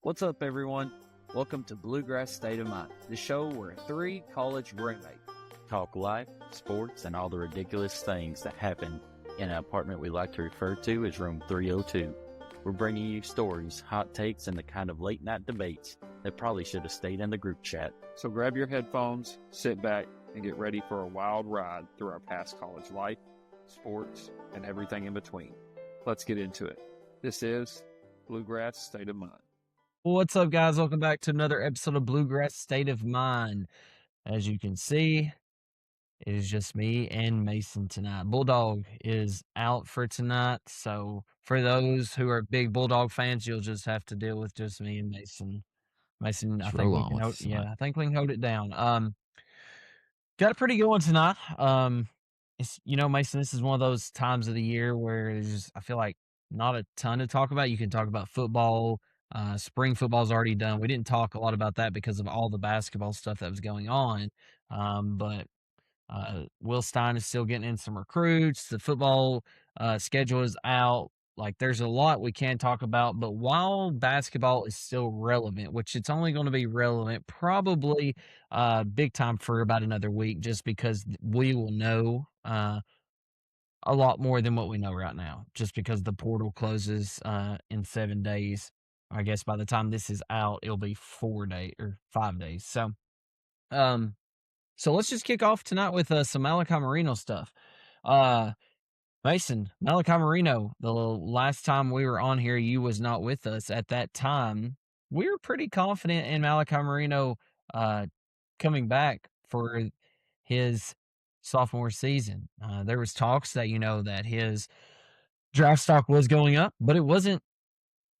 What's up, everyone? Welcome to Bluegrass State of Mind, the show where three college roommates talk life, sports, and all the ridiculous things that happen in an apartment we like to refer to as Room 302. We're bringing you stories, hot takes, and the kind of late night debates that probably should have stayed in the group chat. So grab your headphones, sit back, and get ready for a wild ride through our past college life, sports, and everything in between. Let's get into it. This is Bluegrass State of Mind. What's up, guys? Welcome back to another episode of Bluegrass State of Mind. As you can see, it is just me and Mason tonight. Bulldog is out for tonight, so for those who are big Bulldog fans, you'll just have to deal with just me and Mason. Mason, I think we can hold it down. Got a pretty good one tonight. It's Mason, this is one of those times of the year where there's just, I feel like, not a ton to talk about. You can talk about football. Spring football's already done. We didn't talk a lot about that because of all the basketball stuff that was going on. But Will Stein is still getting in some recruits. The football schedule is out. Like, there's a lot we can talk about, but while basketball is still relevant, which it's only going to be relevant probably big time for about another week, just because we will know a lot more than what we know right now, just because the portal closes in 7 days. I guess by the time this is out, it'll be 5 days. So let's just kick off tonight with some Malachi Marino stuff. Mason, Malachi Marino, the last time we were on here, you was not with us. At that time, we were pretty confident in Malachi Marino coming back for his sophomore season. There was talks that, that his draft stock was going up, but it wasn't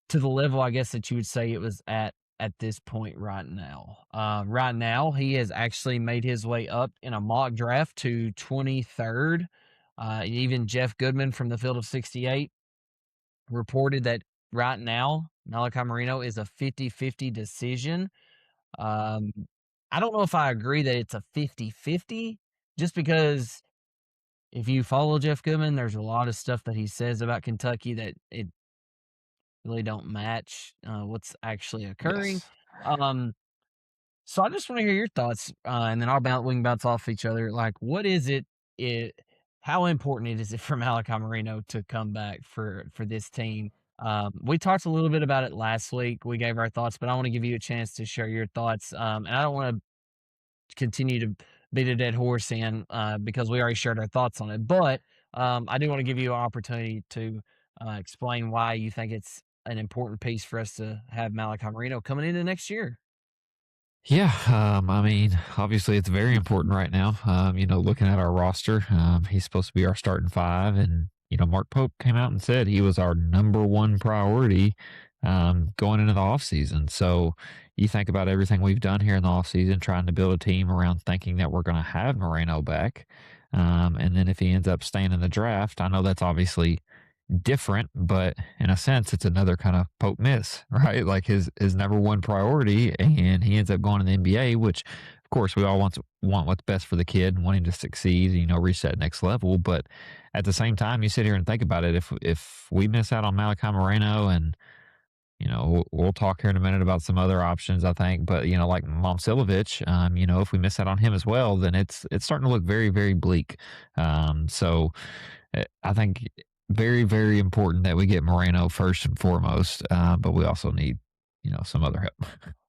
to the level, I guess, that you would say it was at this point right now. Right now, he has actually made his way up in a mock draft to 23rd. Even Jeff Goodman from the Field of 68 reported that right now, Malachi Marino is a 50-50 decision. I don't know if I agree that it's a 50-50, just because if you follow Jeff Goodman, there's a lot of stuff that he says about Kentucky that it really don't match what's actually occurring. Yes. So I just want to hear your thoughts, and then we can bounce off each other. Like, what is it? How important is it for Malachi Marino to come back for this team? We talked a little bit about it last week. We gave our thoughts, but I want to give you a chance to share your thoughts. And I don't want to continue to beat a dead horse because we already shared our thoughts on it. But I do want to give you an opportunity to explain why you think it's an important piece for us to have Malachi Marino coming into next year. Yeah, I mean, obviously it's very important right now. Looking at our roster, he's supposed to be our starting five, and Mark Pope came out and said he was our number one priority going into the offseason. So you think about everything we've done here in the offseason, trying to build a team around thinking that we're going to have Moreno back. And then if he ends up staying in the draft, I know that's obviously different, but in a sense, it's another kind of Pope miss, right? Like his number one priority, and he ends up going to the NBA, which, of course, we all want what's best for the kid and want him to succeed, reach that next level. But at the same time, you sit here and think about it. If we miss out on Malachi Moreno, and we'll talk here in a minute about some other options, I think, but like Momcilovic, if we miss out on him as well, then it's starting to look very, very bleak. So I think very, very important that we get Moreno first and foremost, but we also need, some other help.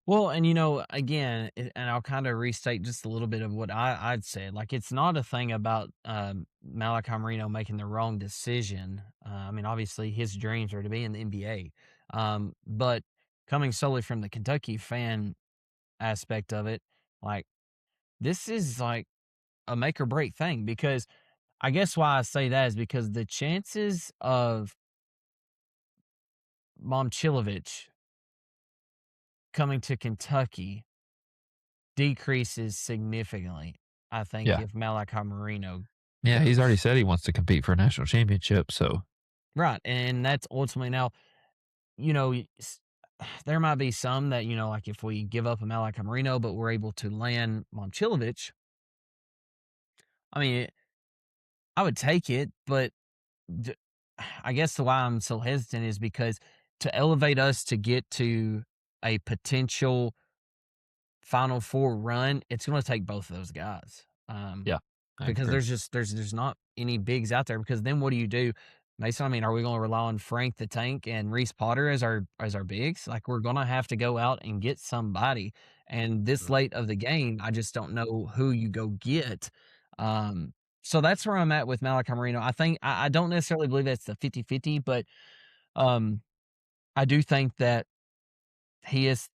Well, and again, and I'll kind of restate just a little bit of what I'd said. Like, it's not a thing about Malachi Marino making the wrong decision. I mean, obviously, his dreams are to be in the NBA. But coming solely from the Kentucky fan aspect of it, like, this is like a make or break thing, because I guess why I say that is because the chances of Momcilovic coming to Kentucky decreases significantly, I think, if Malachi Marino. Yeah, he's already said he wants to compete for a national championship, so. Right, and that's ultimately now, there might be some that, like if we give up a Malachi Marino, but we're able to land Momcilovic, I mean, I would take it, but I guess why I'm so hesitant is because to elevate us to get to a potential Final Four run, it's going to take both of those guys. Yeah, because agree. there's not any bigs out there. Because then what do you do, Mason? I mean, are we going to rely on Frank the Tank and Reese Potter as our bigs? Like, we're going to have to go out and get somebody. And this late of the game, I just don't know who you go get. So that's where I'm at with Malachi Marino. I think I don't necessarily believe that's the 50-50, but I do think that he is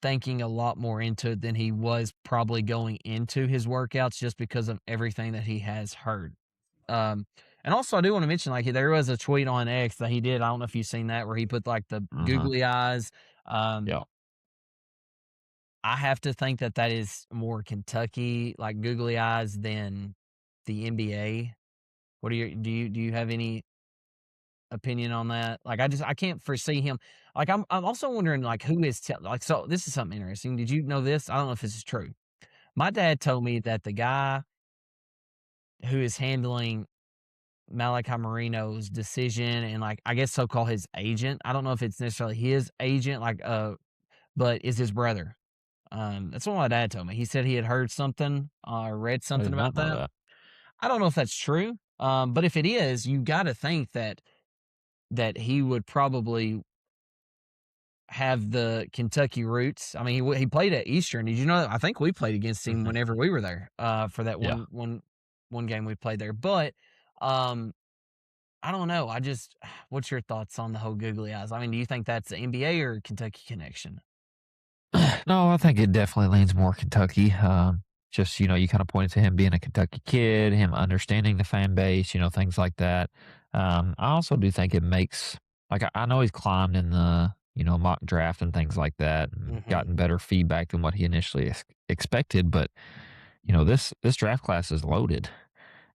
thinking a lot more into it than he was probably going into his workouts, just because of everything that he has heard. And also I do want to mention, like, there was a tweet on X that he did. I don't know if you've seen that, where he put like the googly eyes. Yeah. I have to think that that is more Kentucky, like googly eyes, than the NBA. What do you have any opinion on that? Like, I can't foresee him. Like, I'm also wondering, like, who is like, so this is something interesting. Did you know this? I don't know if this is true. My dad told me that the guy who is handling Malachi Marino's decision, and, like, I guess so-called his agent, I don't know if it's necessarily his agent, like, but is his brother. That's what my dad told me. He said he had heard something, or read I something did about not know that. that. I don't know if that's true. But if it is, you got to think that he would probably have the Kentucky roots. I mean, he played at Eastern. Did you know that? I think we played against him whenever we were there, for that Yeah. one game we played there. But I don't know. What's your thoughts on the whole googly eyes? I mean, do you think that's the NBA or Kentucky connection? No, I think it definitely leans more Kentucky. Just, you kind of pointed to him being a Kentucky kid, him understanding the fan base, things like that. I also do think it makes, like, I know he's climbed in the, mock draft and things like that, and gotten better feedback than what he initially expected. But, this draft class is loaded.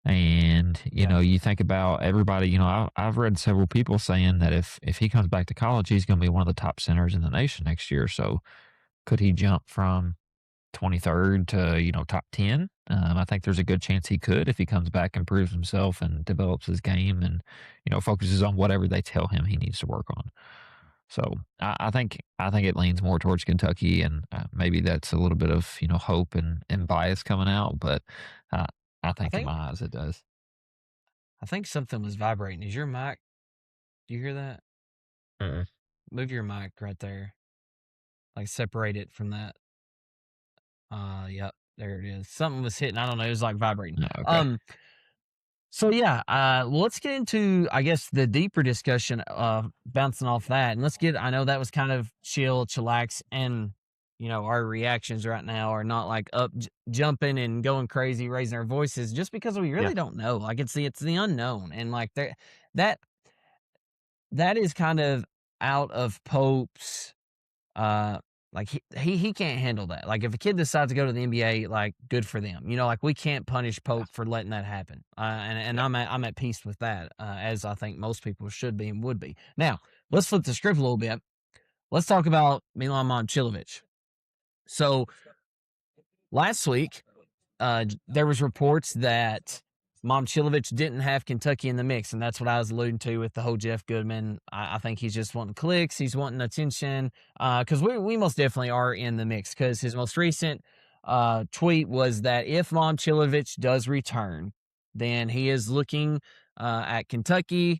And, you think about everybody, I've read several people saying that if he comes back to college, he's going to be one of the top centers in the nation next year. So, could he jump from 23rd to, top 10? I think there's a good chance he could, if he comes back and proves himself and develops his game and, focuses on whatever they tell him he needs to work on. So I think it leans more towards Kentucky, and maybe that's a little bit of, hope and bias coming out, but I I think in think my eyes it does. I think something was vibrating. Is your mic? Do you hear that? Mm-mm. Move your mic right there. Like, separate it from that. Yep, there it is. Something was hitting. I don't know. It was like vibrating. No, okay. So yeah, well, let's get into, I guess, the deeper discussion of bouncing off that, and I know that was kind of chillax, and our reactions right now are not like up jumping and going crazy, raising our voices, just because we really don't know. Like, it's the unknown, and like that that is kind of out of Pope's. Like, he can't handle that. Like, if a kid decides to go to the NBA, like, good for them. Like, we can't punish Pope for letting that happen. And I'm at peace with that, as I think most people should be and would be. Now, let's flip the script a little bit. Let's talk about Milan Momcilovic. So last week, there was reports that Momcilovic didn't have Kentucky in the mix, and that's what I was alluding to with the whole Jeff Goodman. I think he's just wanting clicks. He's wanting attention, because we most definitely are in the mix, because his most recent tweet was that if Momcilovic does return, then he is looking at Kentucky,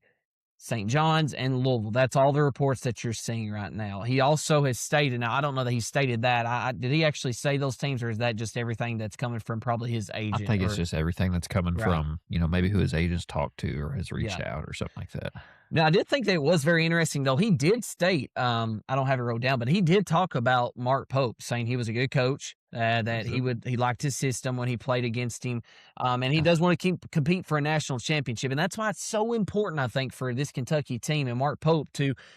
St. John's, and Louisville. That's all the reports that you're seeing right now. He also has stated, now I don't know that he stated that. Did he actually say those teams, or is that just everything that's coming from probably his agent? I think it's just everything that's coming from, maybe who his agents talked to or has reached out or something like that. Now, I did think that it was very interesting, though. He did state, I don't have it wrote down, but he did talk about Mark Pope, saying he was a good coach, that he liked his system when he played against him, and he does want to compete for a national championship. And that's why it's so important, I think, for this Kentucky team and Mark Pope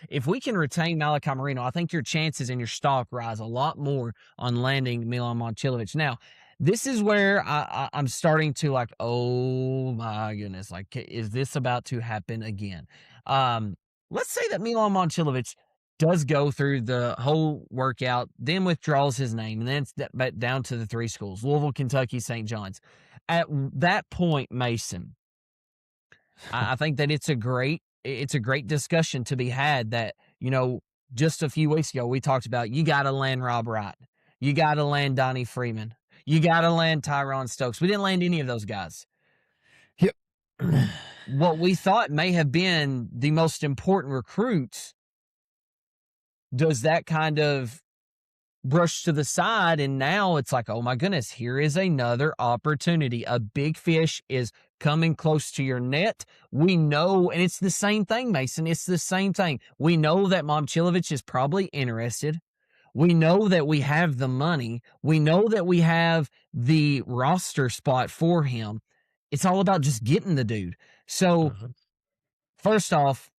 if we can retain Malachi Marino, I think your chances and your stock rise a lot more on landing Milan Momcilovic. Now, this is where I'm starting to, like, oh my goodness, like, is this about to happen again? Let's say that Milan Momcilovic does go through the whole workout, then withdraws his name, and then it's down to the three schools: Louisville, Kentucky, St. John's. At that point, Mason, I think that it's a great discussion to be had, that, just a few weeks ago, we talked about you got to land Rob Wright. You got to land Donnie Freeman. You got to land Tyron Stokes. We didn't land any of those guys. Yep. What we thought may have been the most important recruits, does that kind of brush to the side, and now it's like, oh my goodness, here is another opportunity. A big fish is coming close to your net. We know, and it's the same thing, Mason. It's the same thing. We know that Momcilovic is probably interested. We know that we have the money. We know that we have the roster spot for him. It's all about just getting the dude. So, first off,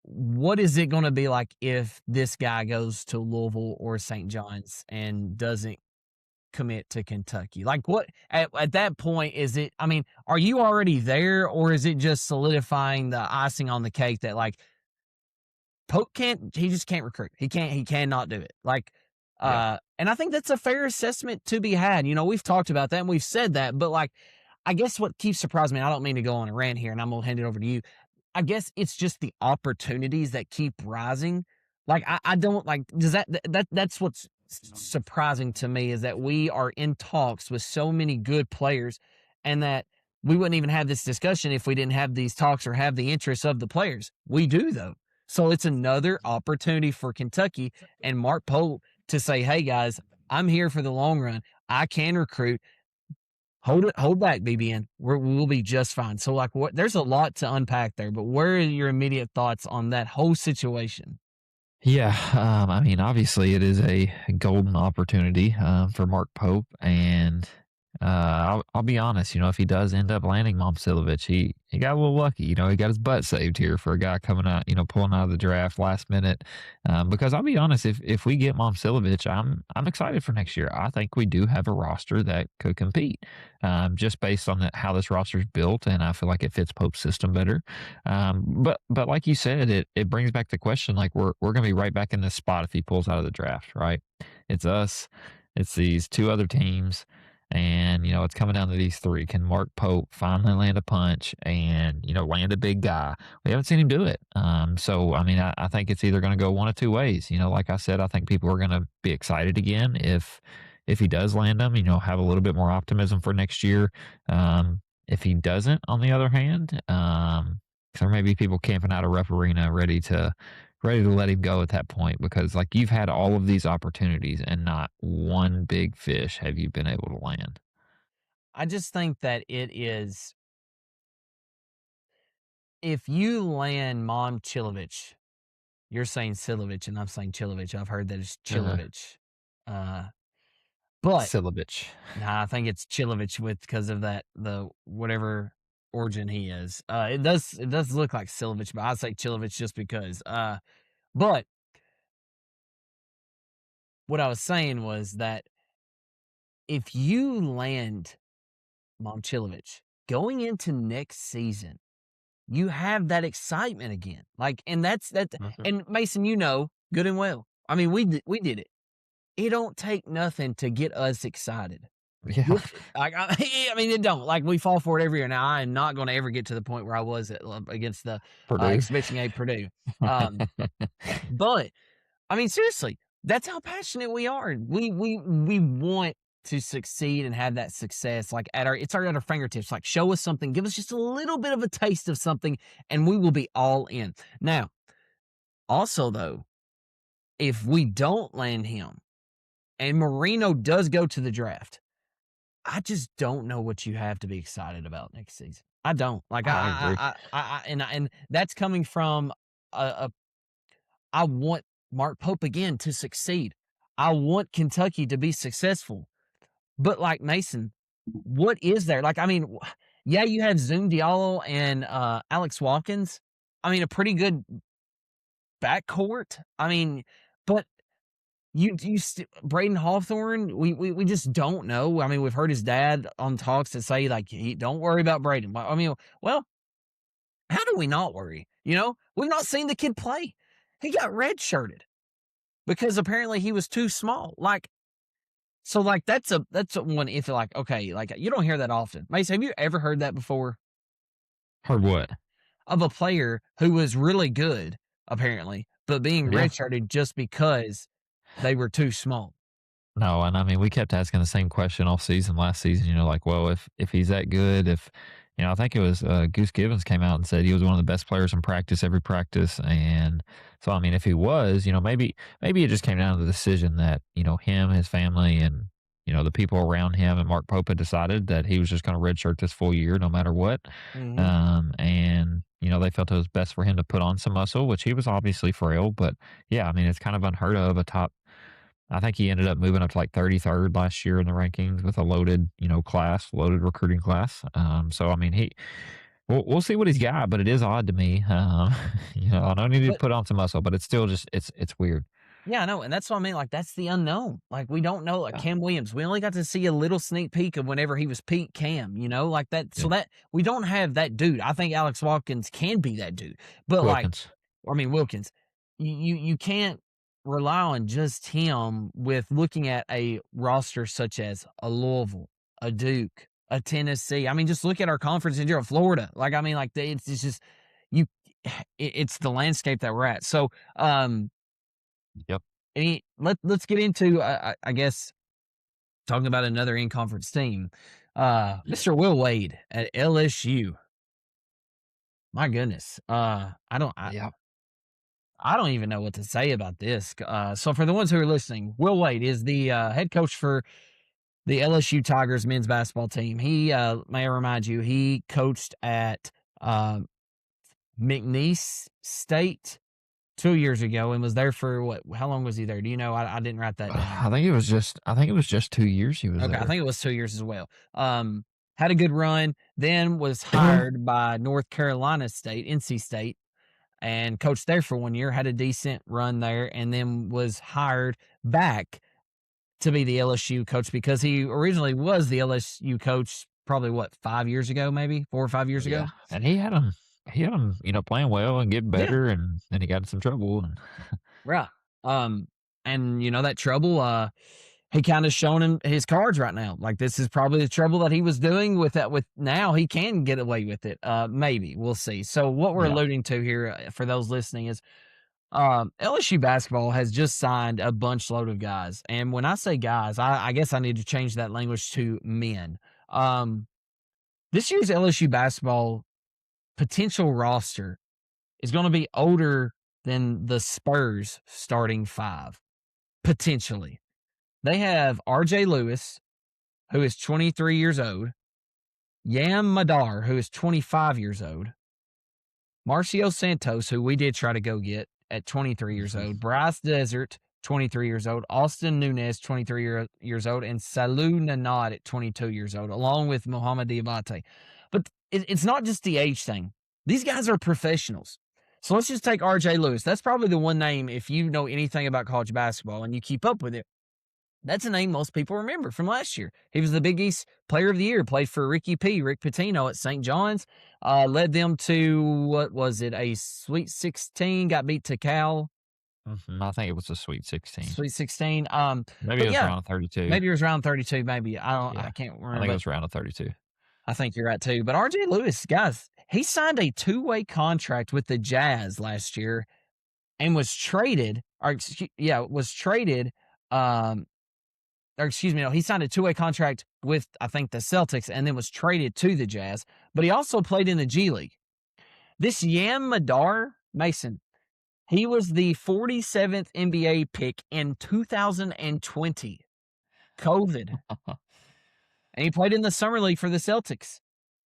what is it going to be like if this guy goes to Louisville or St. John's and doesn't commit to Kentucky? Like, what at that point is it? I mean, are you already there, or is it just solidifying the icing on the cake that, like, Pope he just can't recruit. He cannot do it. Like, and I think that's a fair assessment to be had. You know, we've talked about that and we've said that, but like, I guess what keeps surprising me, I don't mean to go on a rant here and I'm going to hand it over to you. I guess it's just the opportunities that keep rising. Like, I don't like, does that's what's surprising to me, is that we are in talks with so many good players, and that we wouldn't even have this discussion if we didn't have these talks or have the interests of the players. We do, though. So it's another opportunity for Kentucky and Mark Pope to say, hey guys, I'm here for the long run. I can recruit. Hold back, BBN. We'll be just fine. So, like, there's a lot to unpack there, but what are your immediate thoughts on that whole situation? Yeah, I mean, obviously, it is a golden opportunity for Mark Pope, and I'll be honest. You know, if he does end up landing Momcilovic, he got a little lucky. You know, he got his butt saved here for a guy coming out, you know, pulling out of the draft last minute. Because I'll be honest, if we get Momcilovic, I'm excited for next year. I think we do have a roster that could compete, just based on how this roster is built, and I feel like it fits Pope's system better. But like you said, it brings back the question, like, we're gonna be right back in this spot if he pulls out of the draft, right? It's us, it's these two other teams. And, you know, it's coming down to these three. Can Mark Pope finally land a punch and, you know, land a big guy? We haven't seen him do it. So, I mean, I think it's either going to go one of two ways. You know, like I said, I think people are going to be excited again if he does land them, you know, have a little bit more optimism for next year. If he doesn't, on the other hand, there may be people camping out of Rupp Arena ready to let him go at that point, because, like, you've had all of these opportunities and not one big fish have you been able to land. I just think that it is, if you land Momcilovic, you're saying Silovic and I'm saying Chilovich. I've heard that it's Chilovich. But Silovich. Nah, I think it's Chilovich because of the whatever origin he is. It does look like Silovich, but I say Chilovich just because. But what I was saying was that if you land Momcilovic going into next season, you have that excitement again. Like, and that's that. And Mason, you know good and well. I mean, we did it. It don't take nothing to get us excited. Yeah. I mean, it don't. Like, we fall for it every year. Now, I am not going to ever get to the point where I was against the Exhibition A Purdue. But, I mean, seriously, that's how passionate we are. We want to succeed and have that success. Like, it's at our fingertips. Like, show us something. Give us just a little bit of a taste of something, and we will be all in. Now, also, though, if we don't land him and Marino does go to the draft, I just don't know what you have to be excited about next season. I don't. Like, I agree. And that's coming from I want Mark Pope again to succeed. I want Kentucky to be successful. But, like, Mason, what is there? Like, I mean, yeah, you have Zoom Diallo and Alex Watkins. I mean, a pretty good backcourt. I mean, but Braden Hawthorne, we just don't know. I mean, we've heard his dad on talks to say, like, don't worry about Braden. I mean, well, how do we not worry? You know, we've not seen the kid play. He got redshirted because apparently he was too small. Like, so, like, that's a one. If you're like, okay, like, you don't hear that often. Mace, have you ever heard that before? Heard what? Of a player who was really good, apparently, but being Yeah. redshirted just because they were too small. No, and I mean, we kept asking the same question all season last season, like, well, if he's that good, I think it was Goose Gibbons came out and said he was one of the best players in practice, every practice. And so, I mean, if he was, maybe it just came down to the decision that, him, his family, and, the people around him and Mark Pope had decided that he was just going to redshirt this full year no matter what. And, they felt it was best for him to put on some muscle, which he was obviously frail. But yeah, I mean, it's kind of unheard of I think he ended up moving up to like 33rd last year in the rankings with a loaded, loaded recruiting class. So I mean, we'll see what he's got, but it is odd to me. I don't need to put on some muscle, but it's still just it's weird. Yeah, I know, and that's what I mean. Like, that's the unknown. Like, we don't know. Like Cam Williams, we only got to see a little sneak peek of whenever he was peak Cam. Like that. So that we don't have that dude. I think Alex Watkins can be that dude, but Wilkins. Wilkins. You can't rely on just him with looking at a roster such as a Louisville, a Duke, a Tennessee. I mean, just look at our conference in general, Florida. Like, I mean, like it's just it's the landscape that we're at. So, Yep. Let's get into I guess talking about another in-conference team. Mr. Will Wade at LSU. My goodness. I don't even know what to say about this. So for the ones who are listening, Will Wade is the head coach for the LSU Tigers men's basketball team. He, may I remind you, he coached at McNeese State 2 years ago and was there for how long was he there? Do you know? I didn't write that down. I think it was just 2 years he was there. I think it was 2 years as well. Had a good run, then was hired by North Carolina State, NC State, and coached there for 1 year, had a decent run there, and then was hired back to be the LSU coach because he originally was the LSU coach probably 5 years ago, maybe 4 or 5 years ago. And he had him, playing well and getting better, and then he got in some trouble. Right. And that trouble, he kind of shown him his cards right now. Like, this is probably the trouble that he was doing with now he can get away with it. Maybe we'll see. So what we're alluding to here for those listening is, LSU basketball has just signed a bunch load of guys. And when I say guys, I guess I need to change that language to men. This year's LSU basketball potential roster is going to be older than the Spurs starting five, potentially. They have RJ Lewis, who is 23 years old, Yam Madar, who is 25 years old, Marcio Santos, who we did try to go get at 23 years old, Bryce Desert, 23 years old, Austin Nunez, 23 years old, and Salou Nanad at 22 years old, along with Mohamed Diabate. But it's not just the age thing. These guys are professionals. So let's just take RJ Lewis. That's probably the one name, if you know anything about college basketball and you keep up with it, that's a name most people remember from last year. He was the Big East Player of the Year, played for Rick Pitino at St. John's, led them to, a Sweet 16, got beat to Cal. I think it was a Sweet 16. Sweet 16. Maybe it was round 32. Maybe it was round 32, maybe. I can't remember. I think it was round of 32. I think you're right, too. But RJ Lewis, guys, he signed a 2-way contract with the Jazz last year and was traded, he signed a 2-way contract with, I think, the Celtics and then was traded to the Jazz. But he also played in the G League. This Yam Madar, Mason, he was the 47th NBA pick in 2020. COVID. And he played in the Summer League for the Celtics.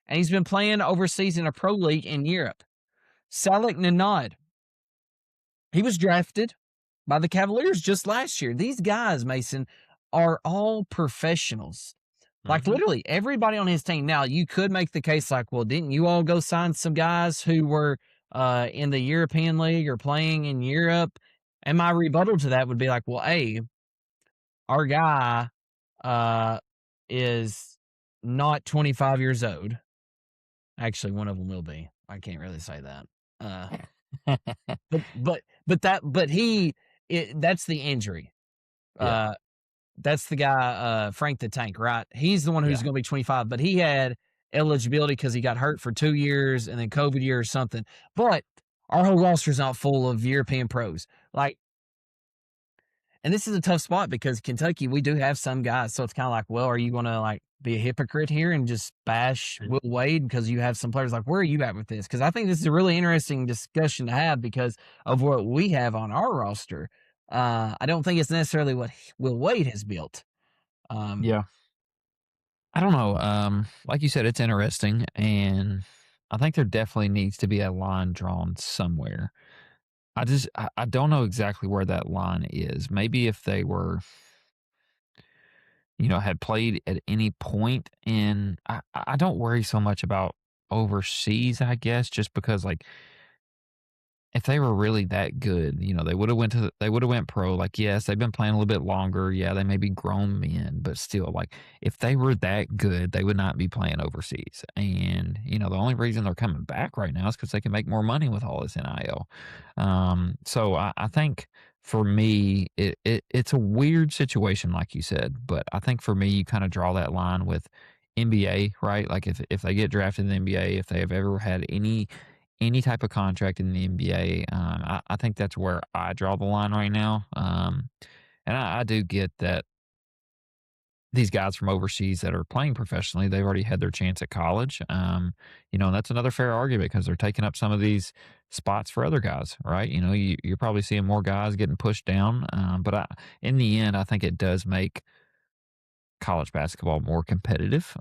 And he's been playing overseas in a pro league in Europe. Salou Nanad, he was drafted by the Cavaliers just last year. These guys, Mason, are all professionals. Like, literally, everybody on his team. Now, you could make the case like, well, didn't you all go sign some guys who were in the European League or playing in Europe? And my rebuttal to that would be like, well, our guy is not 25 years old. Actually, one of them will be. I can't really say that. That's the injury. Yeah. That's the guy, Frank the Tank, right? He's the one who's going to be 25, but he had eligibility because he got hurt for 2 years and then COVID year or something. But our whole roster's not full of European pros. Like, and this is a tough spot because Kentucky, we do have some guys. So it's kind of like, well, are you going to like be a hypocrite here and just bash Will Wade because you have some players? Like, where are you at with this? Because I think this is a really interesting discussion to have because of what we have on our roster. I don't think it's necessarily what Will Wade has built. Yeah. I don't know. Like you said, it's interesting, and I think there definitely needs to be a line drawn somewhere. I don't know exactly where that line is. Maybe if they were, had played at any point in, I don't worry so much about overseas, I guess, just because like if they were really that good, they would have went pro. Like, yes, they've been playing a little bit longer. Yeah, they may be grown men, but still, like, if they were that good, they would not be playing overseas. And the only reason they're coming back right now is because they can make more money with all this NIL. So I think for me, it's a weird situation, like you said. But I think for me, you kind of draw that line with NBA, right? Like if they get drafted in the NBA, if they have ever had any type of contract in the NBA. I think that's where I draw the line right now. And I do get that these guys from overseas that are playing professionally, they've already had their chance at college. And that's another fair argument because they're taking up some of these spots for other guys, right? You're probably seeing more guys getting pushed down. But in the end, I think it does make college basketball more competitive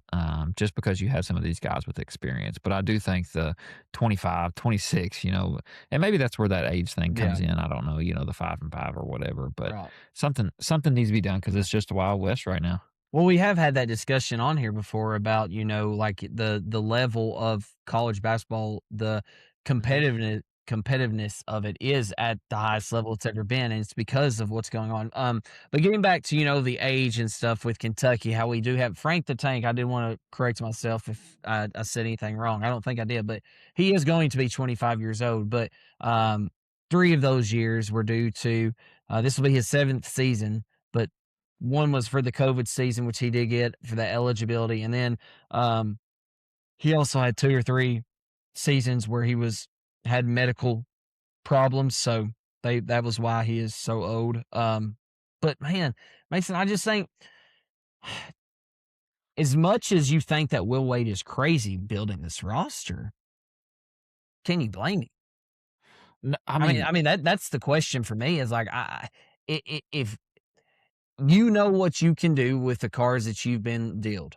just because you have some of these guys with experience. But I do think the 25, 26, and maybe that's where that age thing comes in. I don't know, the 5 and 5 or whatever, but Right. something needs to be done because it's just a Wild West right now. Well, we have had that discussion on here before about, like the level of college basketball, the competitiveness of it is at the highest level it's ever been, and it's because of what's going on. But getting back to, the age and stuff with Kentucky, how we do have Frank the Tank. I did want to correct myself if I said anything wrong. I don't think I did, but he is going to be 25 years old. But 3 of those years were due to this will be his 7th season, but one was for the COVID season, which he did get for that eligibility. And then he also had 2 or 3 seasons where he had medical problems. So that was why he is so old. But man, Mason, I just think as much as you think that Will Wade is crazy building this roster, can you blame him? No, I mean that's the question for me is like, if you know what you can do with the cards that you've been dealt.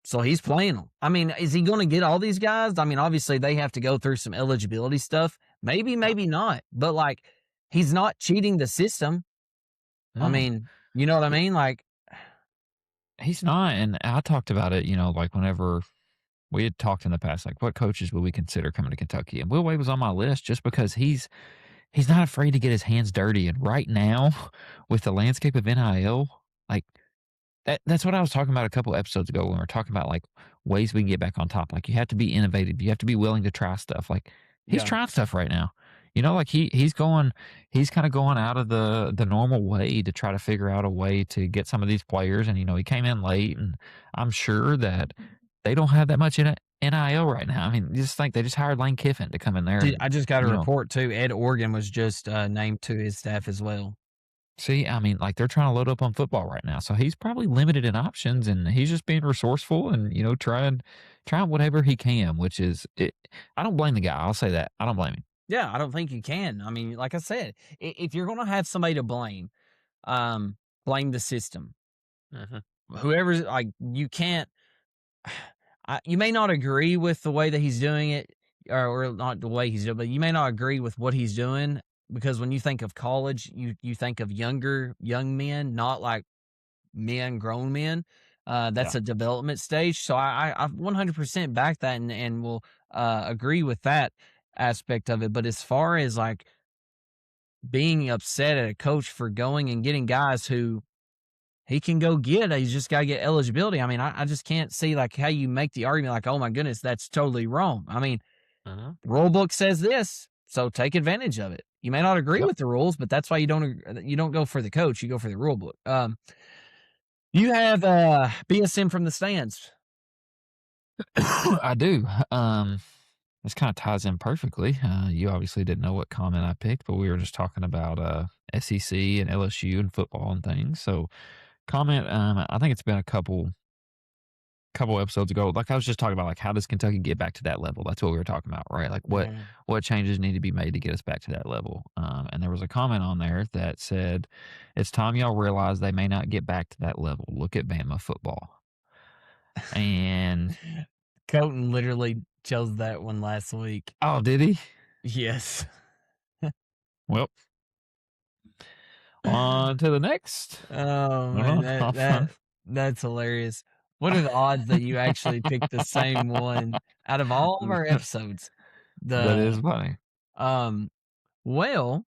So he's playing them. I mean, is he going to get all these guys? I mean, obviously they have to go through some eligibility stuff. Maybe not. But like, he's not cheating the system. No. I mean, you know what I mean? Like, he's not. And I talked about it, like whenever we had talked in the past, like what coaches would we consider coming to Kentucky? And Will Wade was on my list just because he's not afraid to get his hands dirty. And right now, with the landscape of NIL, like that's what I was talking about a couple episodes ago when we were talking about like ways we can get back on top. Like you have to be innovative. You have to be willing to try stuff. Like he's trying stuff right now. Like he's kind of going out of the normal way to try to figure out a way to get some of these players. And, he came in late, and I'm sure that they don't have that much in NIL right now. I mean, just think they just hired Lane Kiffin to come in there. I just got a report too. Ed Organ was just named to his staff as well. See, I mean, like they're trying to load up on football right now, so he's probably limited in options, and he's just being resourceful and trying whatever he can. Which is, I don't blame the guy. I'll say that I don't blame him. Yeah, I don't think you can. I mean, like I said, if you're going to have somebody to blame, blame the system. Whoever's like, you can't. You may not agree with the way that he's doing it, or not the way he's doing, but you may not agree with what he's doing. Because when you think of college, you think of young men, not like grown men. That's a development stage. So I 100% back that and will agree with that aspect of it. But as far as like being upset at a coach for going and getting guys who he can go get, he's just got to get eligibility. I mean, I just can't see like how you make the argument like, oh my goodness, that's totally wrong. I mean, the rule book says this, so take advantage of it. You may not agree with the rules, but that's why you don't go for the coach. You go for the rule book. You have BSM from the stands. I do. this kind of ties in perfectly. You obviously didn't know what comment I picked, but we were just talking about SEC and LSU and football and things. So comment, I think it's been a couple episodes ago. Like I was just talking about, like how does Kentucky get back to that level? That's what we were talking about, right? Like what changes need to be made to get us back to that level? And there was a comment on there that said, "It's time y'all realize they may not get back to that level. Look at Bama football." And Colton literally chose that one last week. oh, did he? Yes. Well, on to the next. Oh man, that's hilarious. What are the odds that you actually picked the same one out of all of our episodes? That is funny. Well,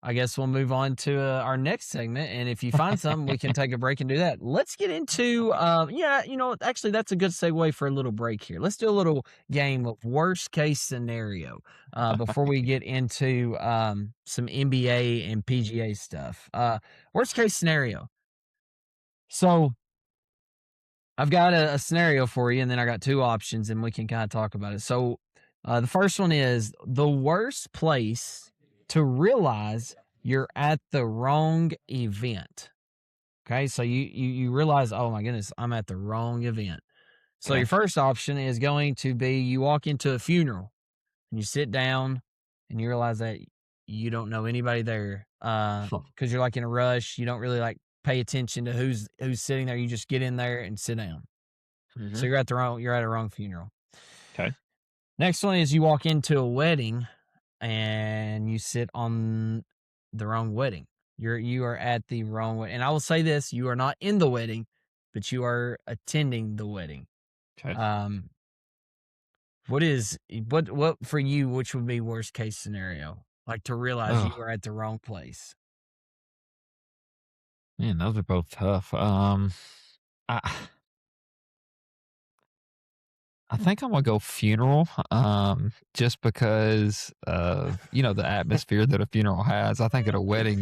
I guess we'll move on to our next segment, and if you find something, we can take a break and do that. Let's get into, actually, that's a good segue for a little break here. Let's do a little game of worst case scenario before we get into some NBA and PGA stuff. Worst case scenario. So I've got a scenario for you, and then I got two options, and we can kind of talk about it. So the first one is the worst place to realize you're at the wrong event. Okay, so you realize, oh my goodness, I'm at the wrong event. So your first option is going to be you walk into a funeral and you sit down and you realize that you don't know anybody there because you're like in a rush. You don't really like pay attention to who's sitting there. You just get in there and sit down. Mm-hmm. So you're at a wrong funeral. Okay. Next one is you walk into a wedding and you sit on the wrong wedding. You are at the wrong wedding. And I will say this, you are not in the wedding, but you are attending the wedding. Okay. What for you, which would be worst case scenario? Like to realize you are at the wrong place. Man, those are both tough. I think I'm gonna go funeral, just because of the atmosphere that a funeral has. I think at a wedding,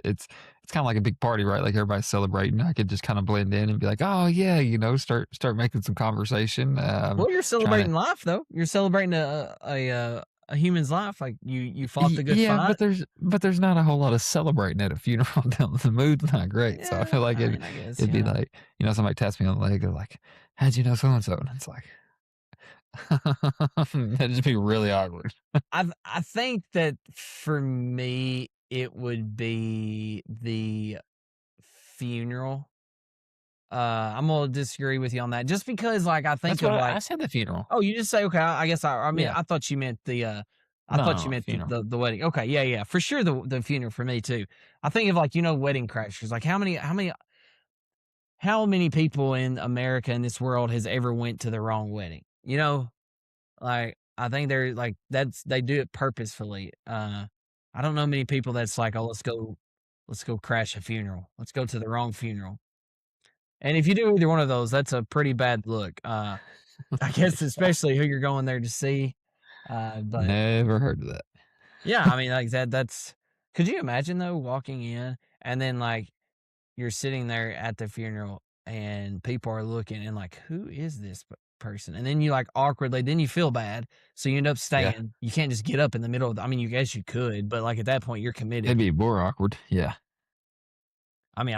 it's kind of like a big party, right? Like everybody's celebrating. I could just kind of blend in and be like, oh yeah, start making some conversation. Well, you're celebrating life though. You're celebrating a human's life. Like you fought the good fight. but there's not a whole lot of celebrating at a funeral. The mood's not great, so I feel like it'd be like somebody taps me on the leg. They're like, how'd you know so and so? And it's like. That'd just be really awkward. I think that for me it would be the funeral. I'm gonna disagree with you on that, just because like I think I said the funeral. Oh, you just say okay. I guess I mean I thought you meant the the wedding. Okay, yeah, for sure the funeral for me too. I think of like wedding crashers. Like how many people in America in this world has ever went to the wrong wedding? Like I think they're like they do it purposefully. I don't know many people that's like, oh, let's go crash a funeral. Let's go to the wrong funeral. And if you do either one of those, that's a pretty bad look. I guess especially who you're going there to see. But never heard of that. Yeah, I mean like that's. Could you imagine though walking in and then like you're sitting there at the funeral and people are looking and like, who is this person? And then you like awkwardly, then you feel bad. So you end up staying. Yeah. You can't just get up in the middle of you guess you could, but like at that point you're committed. It'd be more awkward. Yeah. I mean,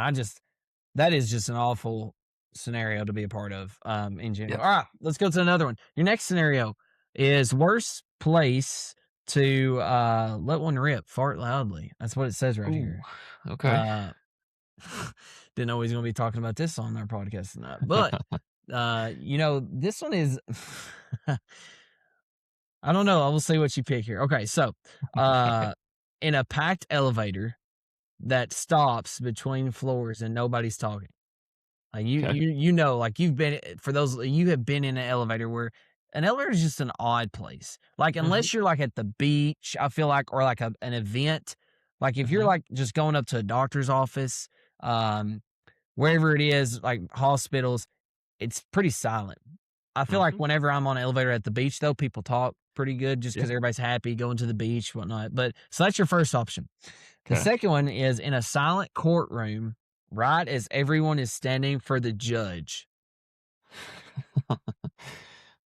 that is just an awful scenario to be a part of in general. Yeah. All right, let's go to another one. Your next scenario is worst place to let one rip, fart loudly. That's what it says right here. Okay. Didn't know he's going to be talking about this on our podcast tonight. But, this one is, I don't know. I will see what you pick here. Okay. So, in a packed elevator that stops between floors and nobody's talking. Like like you've been, for those, you have been in an elevator where an elevator is just an odd place. Like, unless you're like at the beach, I feel like, or like an event, like if you're like just going up to a doctor's office, wherever it is, like hospitals, it's pretty silent. I feel like whenever I'm on an elevator at the beach, though, people talk pretty good just because everybody's happy going to the beach, whatnot. But so that's your first option. The second one is in a silent courtroom, right as everyone is standing for the judge.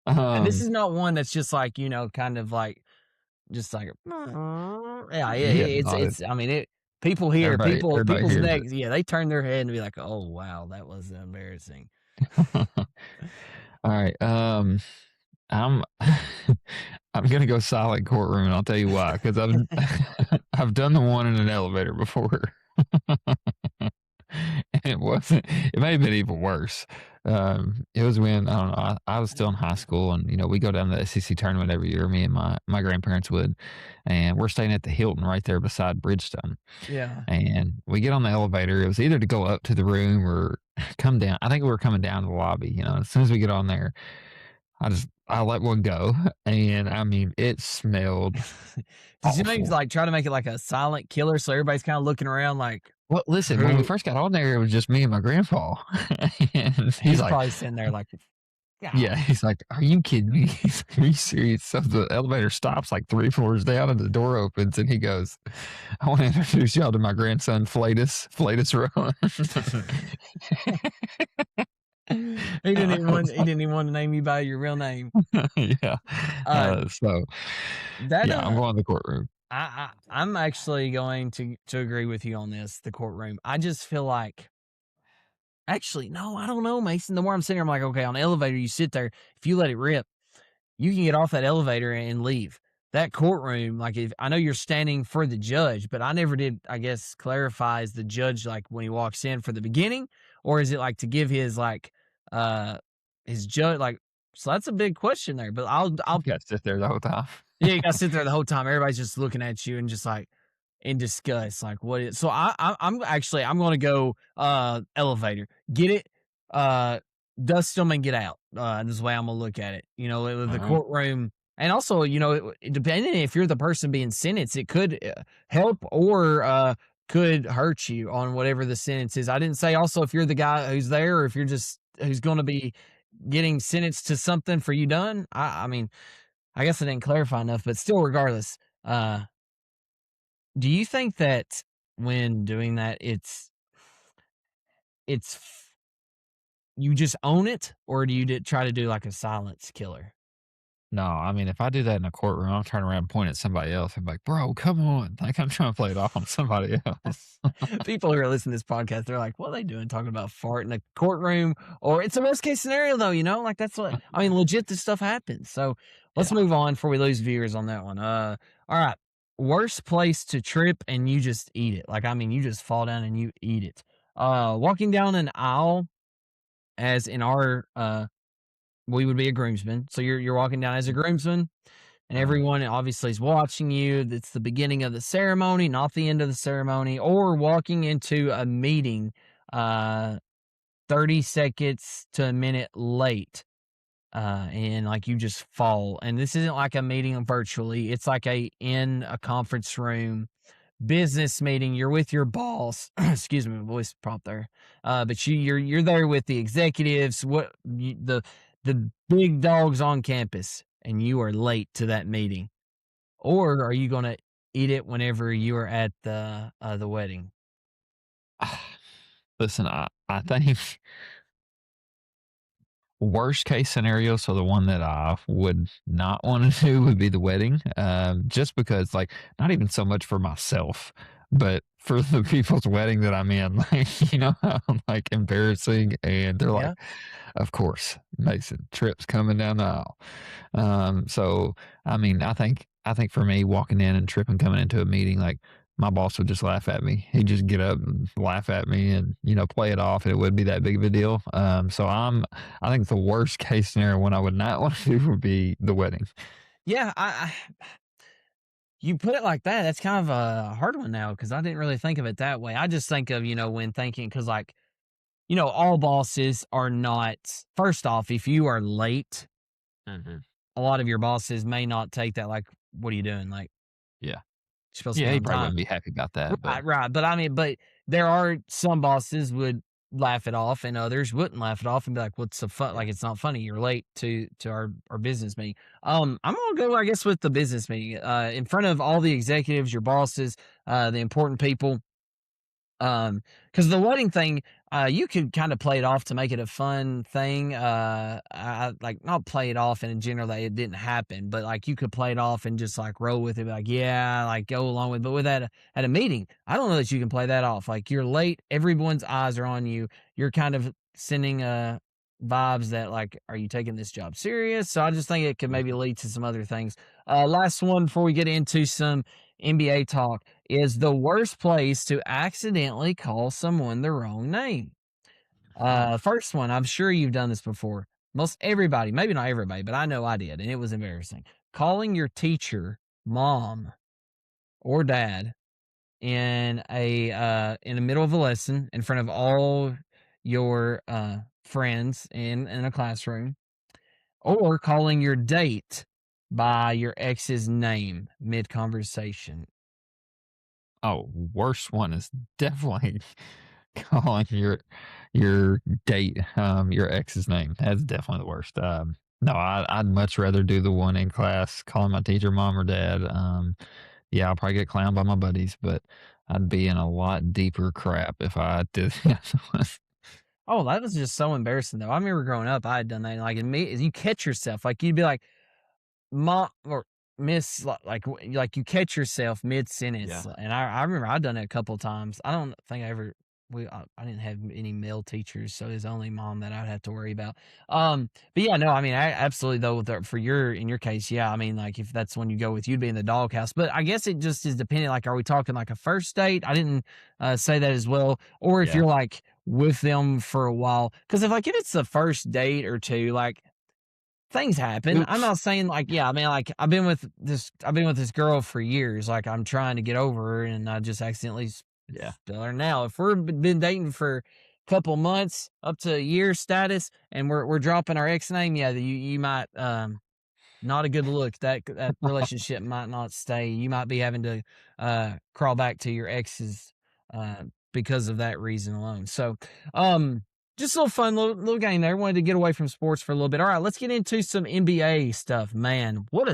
And this Um, is not one that's just like, you know, kind of like, just like, yeah, yeah, no, it's, I mean, people here, everybody people's hears it. necks, yeah, they turn their head and be like, oh, wow, that was embarrassing. All right. I'm I'm gonna go silent courtroom, and I'll tell you why. Because I've I've done the one in an elevator before, and it wasn't. It may have been even worse. It was when I don't know. I was still in high school, and we go down to the SEC tournament every year. Me and my grandparents would, and we're staying at the Hilton right there beside Bridgestone. Yeah. And we get on the elevator. It was either to go up to the room or come down. I think we were coming down to the lobby. As soon as we get on there, I let one go, and I mean, it smelled Did you maybe awful. like try to make it like a silent killer so everybody's kind of looking around like, Well, listen, when we who? first got on there, it was just me and my grandpa, and he's He's like, probably sitting there like, "Yeah," golly. he's like, "Are you kidding me?" He's like, "Are you serious?" So the elevator stops like 3 floors down, and the door opens, and he goes, "I want to introduce y'all to my grandson, Flatus Rowan." He didn't even want. He didn't even want to name you by your real name. Yeah. Uh, So that yeah, I'm going to the courtroom. I'm actually going to agree with you on this. The courtroom. I just feel like. Actually, no, I don't know, Mason. The more I'm sitting here, I'm like, okay, on the elevator, you sit there. If you let it rip, you can get off that elevator and leave. That courtroom, like if I know you're standing for the judge, but I never did, I guess, clarify is the judge like when he walks in for the beginning, or is it like to give his judge like so that's a big question there. But I'll You got to sit there the whole time. yeah, you gotta sit there the whole time. Everybody's just looking at you and just like in disgust. Like what is so I'm gonna go elevator. Get it, dust them and get out. This is the way I'm gonna look at it. With All the right. courtroom. And also, depending if you're the person being sentenced, it could help or could hurt you on whatever the sentence is. I didn't say also if you're the guy who's there or if you're just who's going to be getting sentenced to something for you done. I mean, I guess I didn't clarify enough, but still, regardless, do you think that when doing that, it's you just own it, or do you try to do like a silence killer? No, I mean, if I do that in a courtroom, I'll turn around and point at somebody else. I'm like, bro, come on. Like, I'm trying to play it off on somebody else. People who are listening to this podcast, they're like, "What are they doing? Talking about fart in a courtroom?" Or it's a worst case scenario, though. Like that's what I mean. Legit, this stuff happens. So let's Yeah. move on before we lose viewers on that one. All right. Worst place to trip and you just eat it. Like I mean, you just fall down and you eat it. Walking down an aisle, as in our we would be a groomsman. So you're walking down as a groomsman, and Uh-huh. everyone obviously is watching you. It's the beginning of the ceremony, not the end of the ceremony, or walking into a meeting uh 30 seconds to a minute late. And like you just fall. And this isn't like a meeting virtually, it's like in a conference room business meeting. You're with your boss. Excuse me, my voice prompt there. But you're there with the executives, the big dogs on campus, and you are late to that meeting. Or are you gonna eat it whenever you are at the wedding? Listen, I think worst case scenario, so the one that I would not want to do would be the wedding, just because, like, not even so much for myself, but for the people's wedding that I'm in, like, how, like, embarrassing, and they're like, Yeah. of course, Mason, trips coming down the aisle. So I mean, I think for me, walking in and tripping coming into a meeting, like my boss would just laugh at me. He'd just get up and laugh at me and, play it off, and it wouldn't be that big of a deal. So I think the worst case scenario one I would not want to do would be the wedding. Yeah, you put it like that, that's kind of a hard one now because I didn't really think of it that way. I just think of, when thinking because like, all bosses are not first off, if you are late, Mhm. a lot of your bosses may not take that like, "What are you doing?" Like, Yeah. "You're supposed to Yeah, be he on probably time." wouldn't be happy about that, but Right, right, but I mean, there are some bosses would laugh it off and others wouldn't laugh it off and be like, "What's the fun?" Like, yeah. "It's not funny, you're late to our business meeting." I'm gonna go, I guess, with the business meeting, in front of all the executives, your bosses, the important people. Because the wedding thing, you could kind of play it off to make it a fun thing. Like not play it off in a general that it didn't happen, but like you could play it off and just like roll with it, like yeah, like go along with. But with that at a meeting, I don't know that you can play that off. Like you're late, everyone's eyes are on you. You're kind of sending vibes that like, are you taking this job serious? So I just think it could maybe lead to some other things. Last one before we get into some NBA talk is the worst place to accidentally call someone the wrong name. First one, I'm sure you've done this before. Most everybody, maybe not everybody, but I know I did, and it was embarrassing. Calling your teacher mom or dad in the middle of a lesson in front of all your friends in a classroom, or calling your date by your ex's name mid conversation. Oh, worst one is definitely calling your date your ex's name. That's definitely the worst. No, I'd much rather do the one in class calling my teacher mom or dad. Yeah, I'll probably get clowned by my buddies, but I'd be in a lot deeper crap if I did that. Oh, that was just so embarrassing though. I remember growing up, I had done that. Like, you catch yourself, like you'd be like, "Mom" or "Miss," like you catch yourself mid sentence. Yeah. And I remember I'd done it a couple of times. I don't think I ever. I didn't have any male teachers, so it's only mom that I'd have to worry about. But yeah, no, I mean, I absolutely though in your case, yeah, I mean, like if that's when you go with, you'd be in the doghouse. But I guess it just is dependent. Like, are we talking like a first date? I didn't say that as well, or if Yeah. you're like with them for a while, because if it's the first date or two, like things happen. I'm Oops. not saying like, yeah, I mean, like I've been with this girl for years. Like I'm trying to get over her and I just accidentally Yeah. spill her. Now, if we've been dating for a couple months up to a year status and we're dropping our ex name, yeah, you might not a good look. That relationship might not stay. You might be having to crawl back to your exes uh because of that reason alone. So just a little fun little game there. Wanted to get away from sports for a little bit. All right, let's get into some NBA stuff. Man, what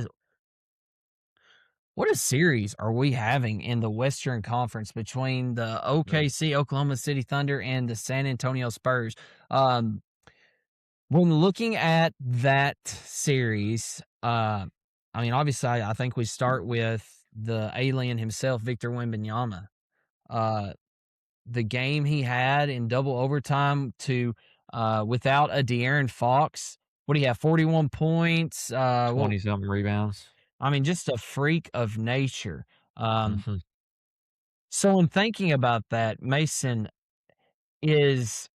a series are we having in the Western Conference between the OKC Oklahoma City Thunder and the San Antonio Spurs. When looking at that series, I mean, obviously, I think we start with the alien himself, Victor Wembanyama. The game he had in double overtime to without a De'Aaron Fox. What do you have? 41 points. 20 something rebounds. I mean, just a freak of nature. Mhm. So in thinking about that, Mason, is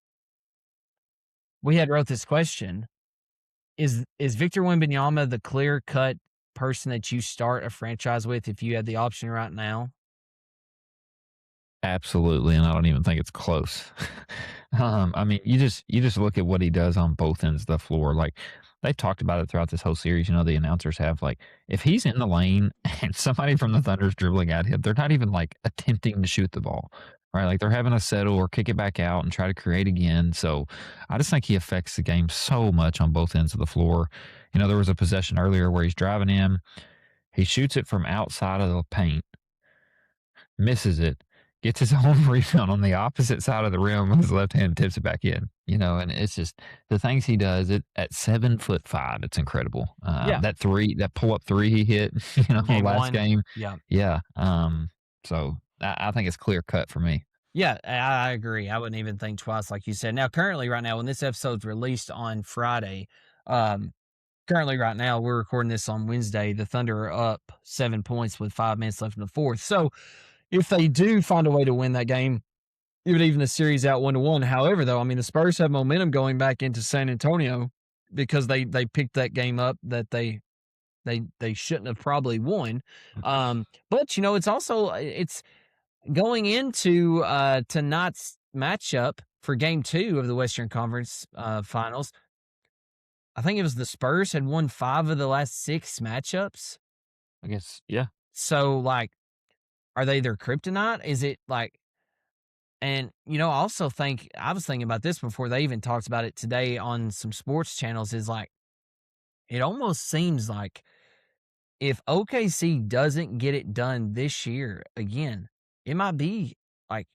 we had wrote this question. Is Victor Wembanyama the clear cut person that you start a franchise with if you had the option right now? Absolutely, and I don't even think it's close. I mean, you just look at what he does on both ends of the floor. Like they've talked about it throughout this whole series. You know, the announcers have like if he's in the lane and somebody from the Thunder's dribbling at him, they're not even like attempting to shoot the ball. Right, like they're having to settle or kick it back out and try to create again. So I just think he affects the game so much on both ends of the floor. You know, there was a possession earlier where he's driving in, he shoots it from outside of the paint, misses it, gets his own rebound on the opposite side of the rim with his left hand, tips it back in. You know, and it's just the things he does. It at 7'5", it's incredible. Yeah. That pull up three he hit, Game last one. game. Yeah. Yeah. So I think it's clear cut for me. Yeah, I agree. I wouldn't even think twice, like you said. Now, currently, right now, when this episode's released on Friday, currently, right now, we're recording this on Wednesday. The Thunder are up 7 points with 5 minutes left in the fourth. So, if they do find a way to win that game, it would even the series out 1-1. However, though, I mean, the Spurs have momentum going back into San Antonio because they picked that game up that they shouldn't have probably won. But it's also it's going into tonight's matchup for Game 2 of the Western Conference Finals. I think it was the Spurs had won 5 of the last 6 matchups. I guess, yeah. So, like, are they their kryptonite? Is it like, and I also think I was thinking about this before they even talked about it today on some sports channels. Is like, it almost seems like if OKC doesn't get it done this year again, it might be like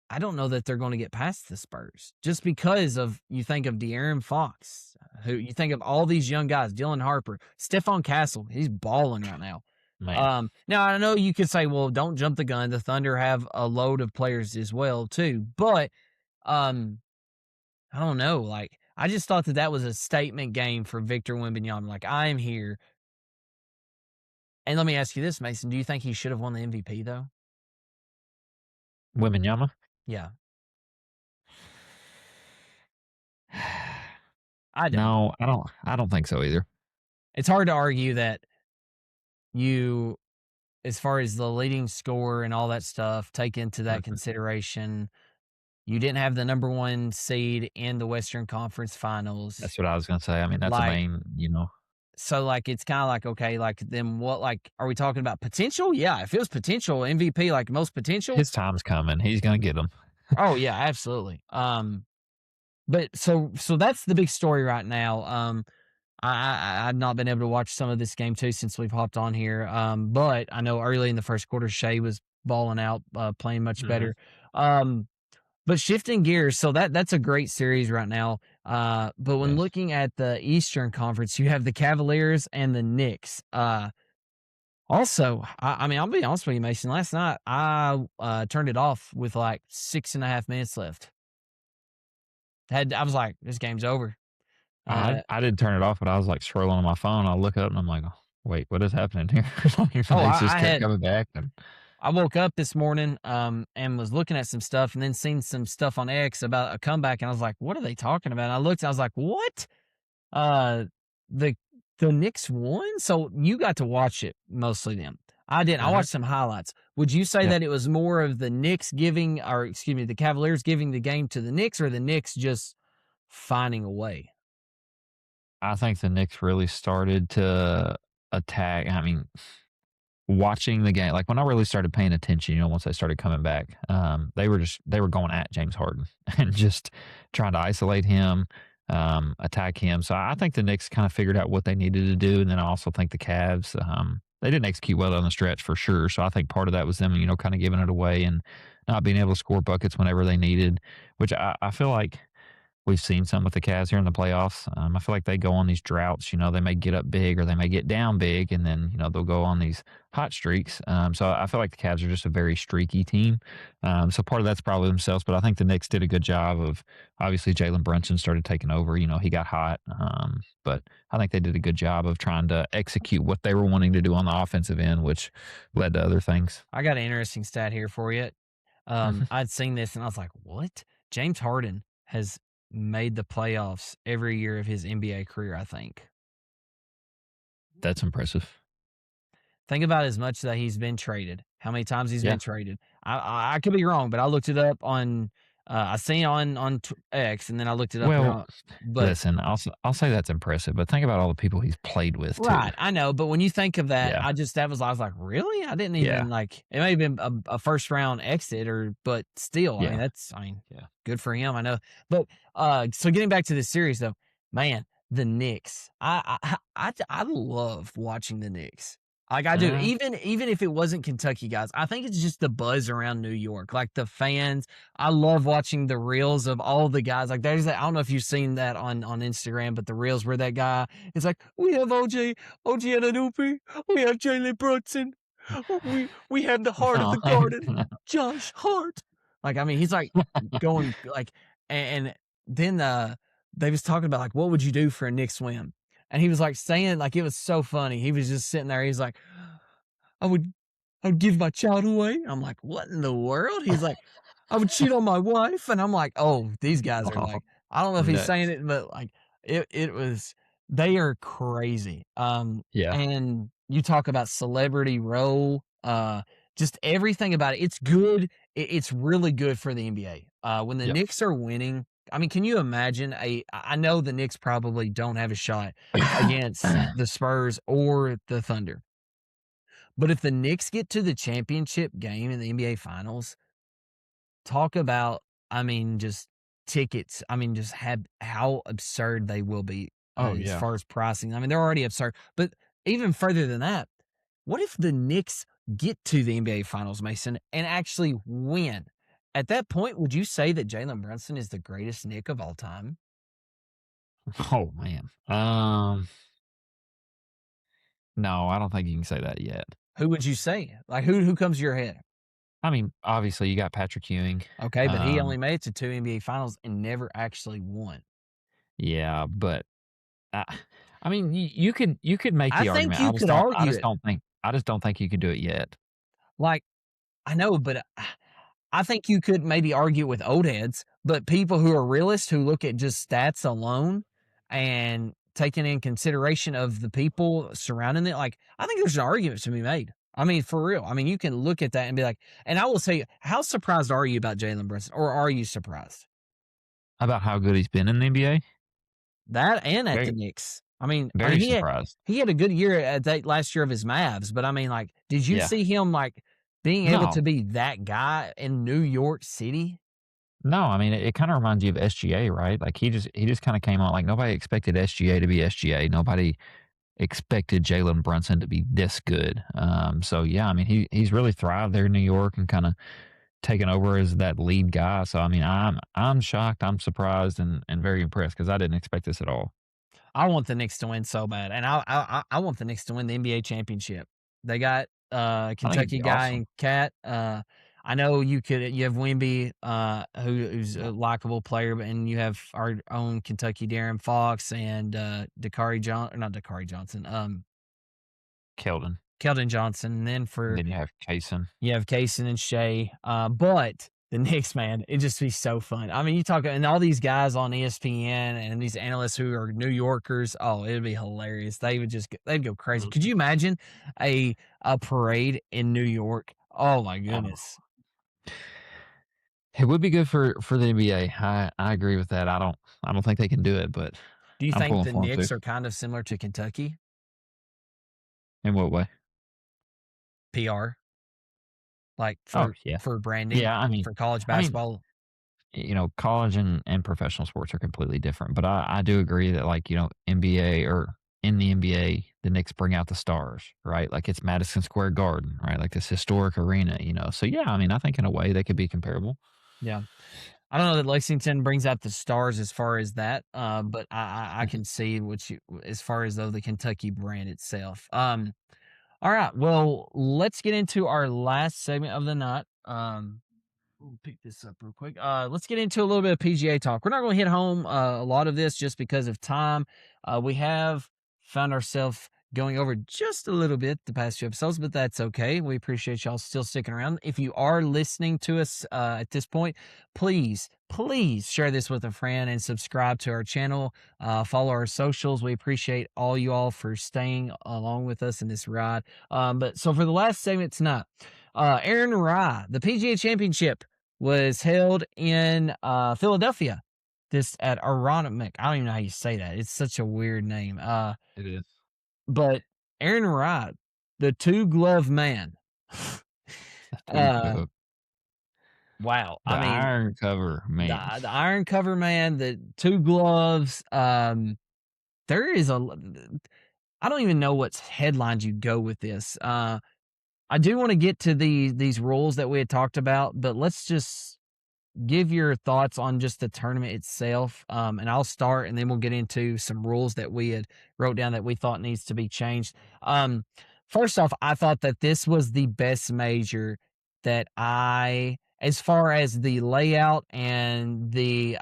I don't know that they're going to get past the Spurs just because of you think of De'Aaron Fox, who you think of all these young guys, Dylan Harper, Stephon Castle, he's balling right now. Man. Now I know you could say, well, don't jump the gun. The Thunder have a load of players as well too, but I don't know. Like I just thought that was a statement game for Victor Wembanyama. Like I am here. And let me ask you this, Mason. Do you think he should have won the MVP though? Wembanyama? Yeah. I don't. No, I don't think so either. It's hard to argue that you, as far as the leading scorer and all that stuff, take into that consideration. You didn't have the number 1 seed in the Western Conference Finals. That's what I was gonna say. I mean, that's the main, So, like, it's kind of like, okay, like, then what, like, are we talking about potential? Yeah, if it was potential, MVP, like, most potential. His time's coming. He's going to get them. Oh, yeah, absolutely. But so that's the big story right now. I've not been able to watch some of this game, too, since we've hopped on here. But I know early in the first quarter, Shea was balling out, playing much better. But shifting gears, so that's a great series right now. But when looking at the Eastern Conference, you have the Cavaliers and the Knicks. Also, I mean, I'll be honest with you, Mason. Last night, I turned it off with like 6.5 minutes left. I was like, this game's over. I didn't turn it off, but I was like scrolling on my phone. I look up and I'm like, oh, wait, what is happening here? They just kept coming back. I woke up this morning and was looking at some stuff and then seen some stuff on X about a comeback. And I was like, what are they talking about? And I looked, I was like, what? The Knicks won? So you got to watch it mostly then. I didn't. I watched some highlights. Would you say that it was more of the Knicks the Cavaliers giving the game to the Knicks, or the Knicks just finding a way? I think the Knicks really started to attack. I mean, watching the game, like when I really started paying attention, once they started coming back, they were going at James Harden and just trying to isolate him, attack him. So I think the Knicks kind of figured out what they needed to do. And then I also think the Cavs, they didn't execute well on the stretch for sure. So I think part of that was them, kind of giving it away and not being able to score buckets whenever they needed, which I feel like we've seen some with the Cavs here in the playoffs. I feel like they go on these droughts. They may get up big or they may get down big, and then they'll go on these hot streaks. So I feel like the Cavs are just a very streaky team. So part of that's probably themselves, but I think the Knicks did a good job of, obviously Jalen Brunson started taking over. He got hot, but I think they did a good job of trying to execute what they were wanting to do on the offensive end, which led to other things. I got an interesting stat here for you. I'd seen this and I was like, what? James Harden has made the playoffs every year of his NBA career, I think. That's impressive. Think about as much that he's been traded, how many times he's been traded. I could be wrong, but I looked it up on I seen on X, and then I looked it up. Well, listen, I'll say that's impressive, but think about all the people he's played with, too. Right, I know, but when you think of that, I was like, really? I didn't even like. It may have been a first round exit, but still, I mean, good for him. I know, but so getting back to this series though, man, the Knicks. I love watching the Knicks. Like I do, even if it wasn't Kentucky guys, I think it's just the buzz around New York, like the fans. I love watching the reels of all the guys. Like there's that. I don't know if you've seen that on Instagram, but the reels where that guy is like, we have OG Anunoby, we have Jalen Brunson, we have the heart of the garden, Josh Hart. Like I mean, he's like going like, and then they was talking about like, what would you do for a Knicks win? And he was like saying, like, it was so funny. He was just sitting there. He's like, I would give my child away. I'm like, what in the world? He's like, I would cheat on my wife. And I'm like, oh, these guys are like, I don't know if he's saying it, but like it was, they are crazy. And you talk about celebrity role, just everything about it. It's good. It's really good for the NBA. When the Knicks are winning, I mean, can you imagine I know the Knicks probably don't have a shot against the Spurs or the Thunder. But if the Knicks get to the championship game in the NBA Finals, talk about, I mean, just tickets. I mean, just how absurd they will be as far as pricing. I mean, they're already absurd. But even further than that, what if the Knicks get to the NBA Finals, Mason, and actually win? at that point, would you say that Jalen Brunson is the greatest Nick of all time? Oh man. No, I don't think you can say that yet. Who would you say? Like who comes to your head? I mean, obviously you got Patrick Ewing. Okay, but he only made it to 2 NBA finals and never actually won. Yeah, but I mean, you could make I the think argument. you could argue I just it. don't think you could do it yet. Like, I know, but I think you could maybe argue with old heads, but people who are realists who look at just stats alone and taking in consideration of the people surrounding it, like, I think there's an argument to be made. I mean, for real. I mean, you can look at that and be like, and I will say, how surprised are you about Jalen Brunson, or are you surprised? About how good he's been in the NBA? That and at the Very, Knicks. I mean, very surprised. he had a good year at that last year of his Mavs, but I mean, like, did you Yeah. see him like being able No. to be that guy in New York City? No, I mean it kind of reminds you of SGA, right? Like he just kind of came on. Like nobody expected SGA to be SGA. Nobody expected Jalen Brunson to be this good. So yeah, I mean he's really thrived there in New York and kind of taken over as that lead guy. So I mean I'm shocked, I'm surprised, and very impressed because I didn't expect this at all. I want the Knicks to win so bad, and I want the Knicks to win the NBA championship. They got I think it'd Kentucky be guy awesome. and Cat. I know you have Wemby, who's a likable player, and you have our own Kentucky Darren Fox and not Dakari Johnson, Keldon. Keldon Johnson. And then And then you have Kaysen. you have Kaysen and Shea. But the Knicks, man, it'd just be so fun. I mean, you talk, and all these guys on ESPN and these analysts who are New Yorkers. Oh, it'd be hilarious. They'd go crazy. Could you imagine a parade in New York? Oh my goodness. It would be good for the NBA. I agree with that. I don't think they can do it, but Do you I'm think pulling the for 'em Knicks too. are kind of similar to Kentucky? In what way? PR, like Oh yeah, for branding, yeah. I mean, for college I mean, basketball. college and professional sports are completely different. But I do agree that like NBA or in the NBA, the Knicks bring out the stars, right? Like it's Madison Square Garden, right? Like this historic arena, So yeah, I mean, I think in a way they could be comparable. Yeah. I don't know that Lexington brings out the stars as far as that, but I can see as far as though the Kentucky brand itself. All right, well, let's get into our last segment of the night. We'll pick this up real quick. Let's get into a little bit of PGA talk. We're not going to hit home a lot of this just because of time. We have found ourselves going over just a little bit the past few episodes, but that's okay. We appreciate y'all still sticking around. If you are listening to us at this point, please share this with a friend and subscribe to our channel. Follow our socials. We appreciate all you all for staying along with us in this ride. But so for the last segment tonight, Aaron Rai, the PGA Championship was held in Philadelphia. This at Aronimink. I don't even know how you say that. It's such a weird name. It is. But Aaron Rai, the two glove man. Wow. The iron cover man. The iron cover man, the two gloves. There is I don't even know what headlines you go with this. I do want to get to these rules that we had talked about, but let's just give your thoughts on just the tournament itself. And I'll start, and then we'll get into some rules that we had wrote down that we thought needs to be changed. First off, I thought that this was the best major that as far as the layout and the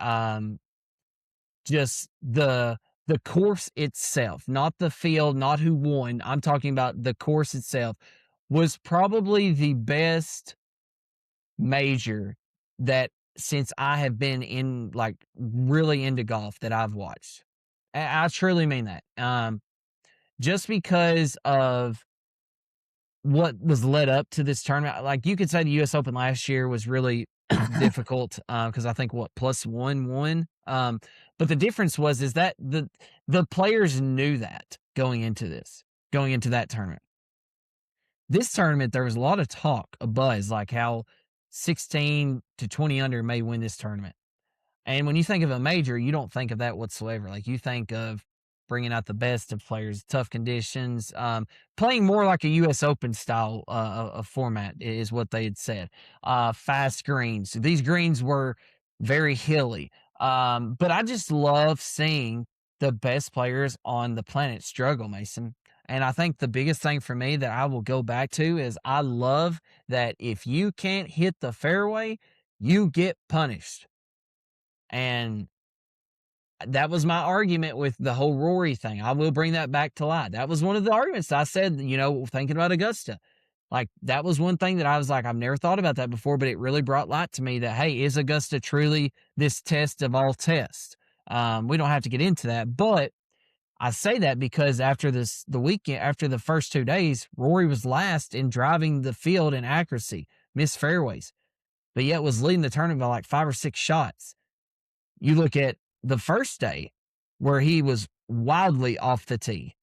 just the course itself, not the field, not who won. I'm talking about the course itself was probably the best major that since I have been in really into golf that I've watched. I truly mean that. Just because of what was led up to this tournament. Like you could say the US Open last year was really difficult because I think +1 won. But the difference is that the players knew that going into that tournament. This tournament, there was a lot of talk, a buzz, like how 16 to 20 under may win this tournament. And when you think of a major, you don't think of that whatsoever. Like you think of bringing out the best of players, tough conditions, playing more like a U.S. Open style of format is what they had said. Fast greens. These greens were very hilly. But I just love seeing the best players on the planet struggle, Mason. And I think the biggest thing for me that I will go back to is I love that if you can't hit the fairway, you get punished. And that was my argument with the whole Rory thing. I will bring that back to light. That was one of the arguments I said, thinking about Augusta. Like, that was one thing that I was like, I've never thought about that before, but it really brought light to me that, hey, is Augusta truly this test of all tests? We don't have to get into that, but I say that because after the weekend, after the first 2 days, Rory was last in driving the field in accuracy, missed fairways, but yet was leading the tournament by like 5 or 6 shots. You look at the first day where he was wildly off the tee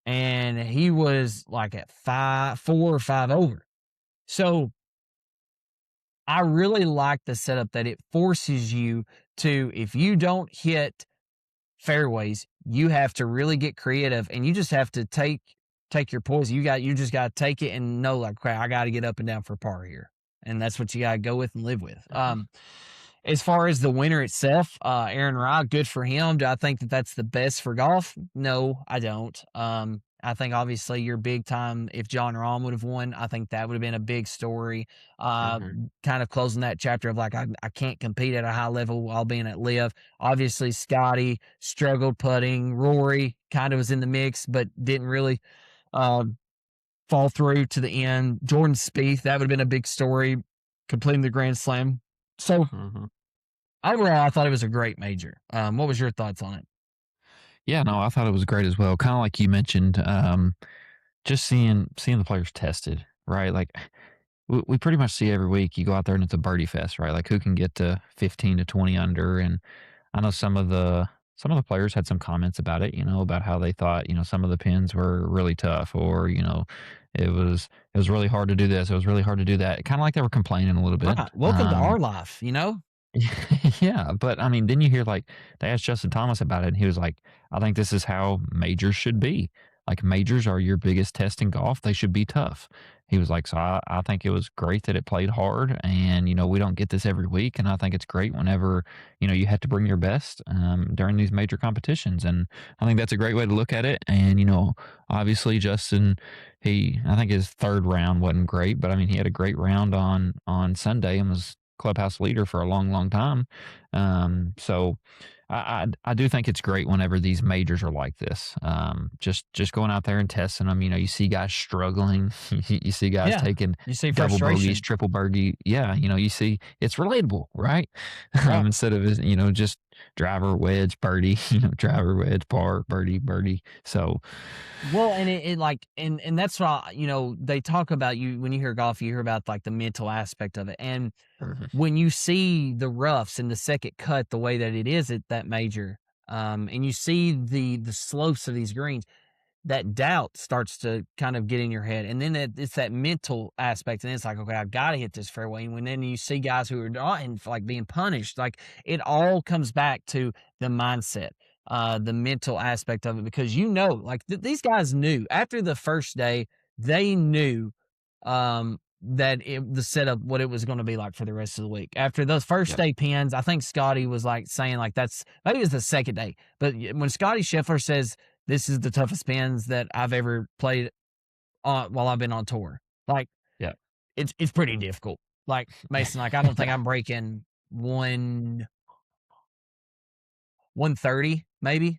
and he was like at 4 or 5 over. So I really like the setup that it forces you to, if you don't hit fairways, you have to really get creative and you just have to take your poison. You just got to take it and know, like, okay, I got to get up and down for par here. And that's what you got to go with and live with. As far as the winner itself, Aaron Rai, good for him. Do I think that that's the best for golf? No, I don't. I think obviously you're big time. If Jon Rahm would have won, I think that would have been a big story. Kind of closing that chapter of like, I can't compete at a high level while being at LIV. Obviously, Scotty struggled putting. Rory kind of was in the mix, but didn't really fall through to the end. Jordan Spieth, that would have been a big story, completing the Grand Slam. So overall, I thought it was a great major. What was your thoughts on it? Yeah, no, I thought it was great as well. Kind of like you mentioned, just seeing the players tested, right? Like we pretty much see every week. You go out there and it's a birdie fest, right? Like who can get to 15 to 20 under. And I know some of the players had some comments about it, about how they thought, some of the pins were really tough, or it was really hard to do this. It was really hard to do that. Kind of like they were complaining a little bit. Right. Welcome to our life, Yeah, but I mean, then you hear like they asked Justin Thomas about it, and he was like, "I think this is how majors should be. Like majors are your biggest test in golf. They should be tough." He was like, "So I think it was great that it played hard, and we don't get this every week, and I think it's great whenever you have to bring your best during these major competitions, and I think that's a great way to look at it." And obviously Justin, I think his third round wasn't great, but I mean he had a great round on Sunday and was clubhouse leader for a long, long time. So I do think it's great whenever these majors are like this. Just going out there and testing them. You see guys struggling. You see guys taking double bogeys, triple bogey. Yeah, you see it's relatable, right? Instead of just driver, wedge, birdie. Driver, wedge, par, birdie. So, well, and it like and that's why they talk about when you hear golf, you hear about like the mental aspect of it, and when you see the roughs and the second cut the way that it is at that major, and you see the slopes of these greens, that doubt starts to kind of get in your head. And then it's that mental aspect. And it's like, okay, I've got to hit this fairway. And then you see guys who are not like being punished, like it all comes back to the mindset, the mental aspect of it, because like these guys knew after the first day, they knew, that the setup, what it was going to be like for the rest of the week. After those first day pins, I think Scotty was like saying like maybe it was the second day, but when Scotty Scheffler says this is the toughest pins that I've ever played on while I've been on tour, like it's pretty difficult. Like Mason, like I don't think I'm breaking 130 maybe.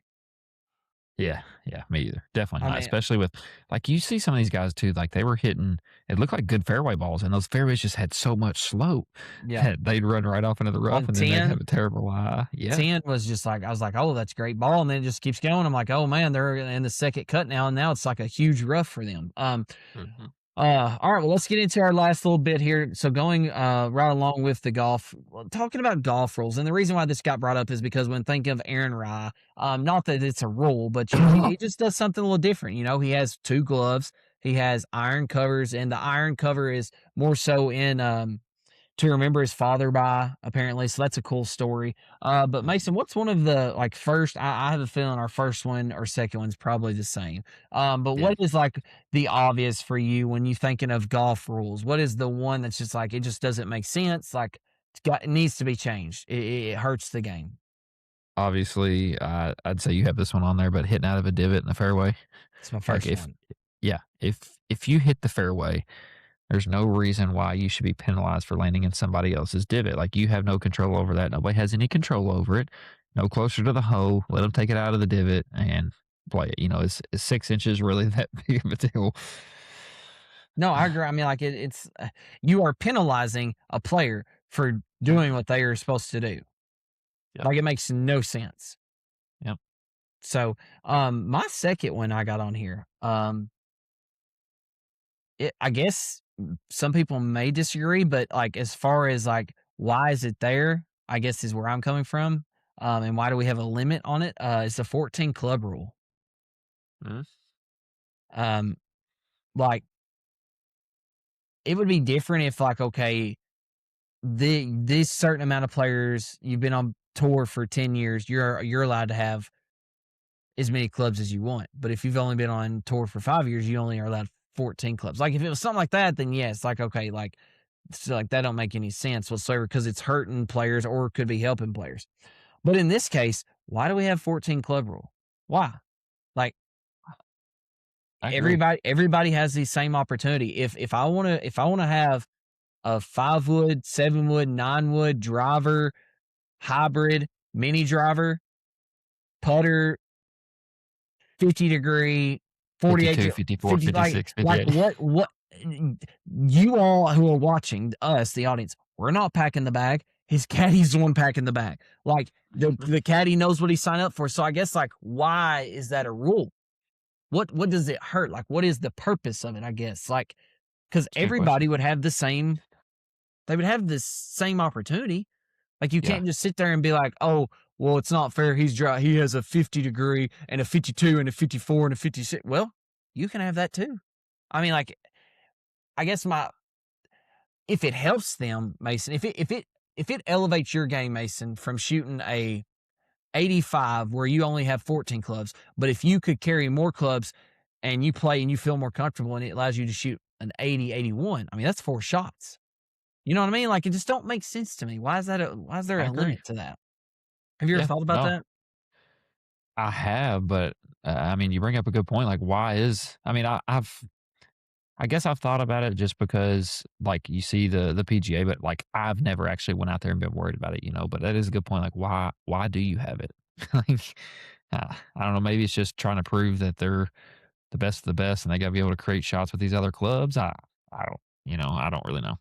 Yeah, me either. Definitely not. Especially with, like, you see some of these guys too, like they were hitting, it looked like good fairway balls, and those fairways just had so much slope that they'd run right off into the rough, and then they'd have a terrible lie. Yeah. 10 was just like, I was like, oh, that's a great ball, and then it just keeps going. I'm like, oh man, they're in the second cut now, and now it's like a huge rough for them. All right, well, let's get into our last little bit here. So going right along with the golf, talking about golf rules, and the reason why this got brought up is because when thinking of Aaron Rai, not that it's a rule, but he just does something a little different. He has 2 gloves, he has iron covers, and the iron cover is more so in to remember his father by, apparently. So that's a cool story. But Mason, what's one of the like first? I have a feeling our first one or second one's probably the same. But Yeah. what is like the obvious for you when you thinking of golf rules? What is the one that's just like it just doesn't make sense? Like it needs to be changed. It hurts the game. Obviously, I'd say you have this one on there, but hitting out of a divot in the fairway. It's my Like first if one. yeah, if you hit the fairway, there's no reason why you should be penalized for landing in somebody else's divot. Like you have no control over that. Nobody has any control over it. No closer to the hole. Let them take it out of the divot and play it. You know, is 6 inches really that big of a deal? No, I agree. I mean, like it's you are penalizing a player for doing what they are supposed to do. Yep. Like it makes no sense. Yep. So, my second one I got on here, I guess some people may disagree, but like as far as like why is it there? I guess is where I'm coming from. And why do we have a limit on it? It's the 14 club rule. Mhm. Um, like it would be different if like okay, this certain amount of players you've been on tour for 10 years, you're allowed to have as many clubs as you want. But if you've only been on tour for 5 years, you only are allowed 14 clubs. Like if it was something like that, then yes, like okay, like so like that don't make any sense whatsoever because it's hurting players or could be helping players. But in this case, why do we have 14 club rule? Why? Like I agree. everybody has the same opportunity. If I wanna have a 5-wood, 7-wood, 9-wood driver, hybrid, mini driver, putter, 50-degree, 48 52, 54, 50 56, like 58. what you all who are watching us, the audience, we're not packing the bag. His caddy's the one packing the bag. Like the caddy knows what he signed up for. So I guess like why is that a rule? What does it hurt? Like what is the purpose of it? I guess like because Good everybody question. would have the same. They would have the same opportunity. Like you Yeah. can't just sit there and be like, oh, well, it's not fair. He's dry. He has a 50-degree and a 52 and a 54 and a 56. Well, you can have that too. I mean, like, I guess if it helps them, Mason, if it elevates your game, Mason, from shooting a 85 where you only have 14 clubs, but if you could carry more clubs and you play and you feel more comfortable and it allows you to shoot an 80, 81, I mean, that's 4 shots. You know what I mean? Like, it just don't make sense to me. Why is there I a agree. limit to that? Have you ever Yeah. thought about No, that? I have, but I mean, you bring up a good point. Like, why is? I mean, I guess I've thought about it just because, like, you see the PGA, but like, I've never actually went out there and been worried about it, you know. But that is a good point. Like, why do you have it? Like, I don't know. Maybe it's just trying to prove that they're the best of the best, and they got to be able to create shots with these other clubs. I don't, I don't really know.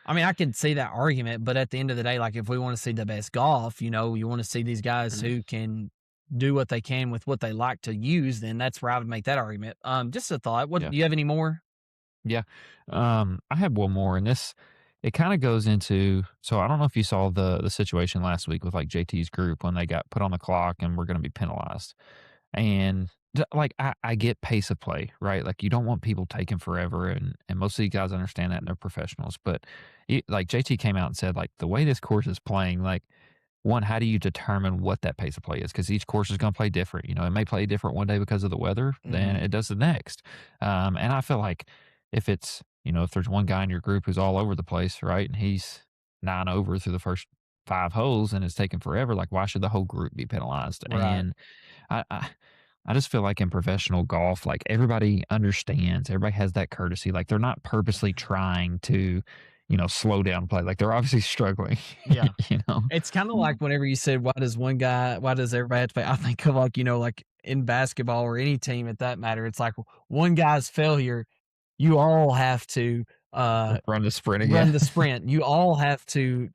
I mean, I could see that argument, but at the end of the day, like if we want to see the best golf, you want to see these guys who can do what they can with what they like to use, then that's where I would make that argument. Just a thought. What Yeah. do you have any more? Yeah. I have one more, and it kind of goes into. So I don't know if you saw the situation last week with like JT's group when they got put on the clock and were going to be penalized. And like I get pace of play, right? Like you don't want people taking forever, and most of these guys understand that and they're professionals. But like JT came out and said, like the way this course is playing, like one, how do you determine what that pace of play is? Because each course is going to play different. You know, it may play different one day because of the weather than it does the next. And I feel like if it's, if there's one guy in your group who's all over the place, right, and he's 9 over through the first 5 holes and it's taking forever, like why should the whole group be penalized? Right. And I just feel like in professional golf, like everybody understands, everybody has that courtesy. Like they're not purposely trying to, slow down play. Like they're obviously struggling. Yeah. you know. It's kind of like whenever you said, why does everybody have to pay? I think of like, like in basketball or any team at that matter, it's like one guy's failure, you all have to Run the sprint again. run the sprint. You all have to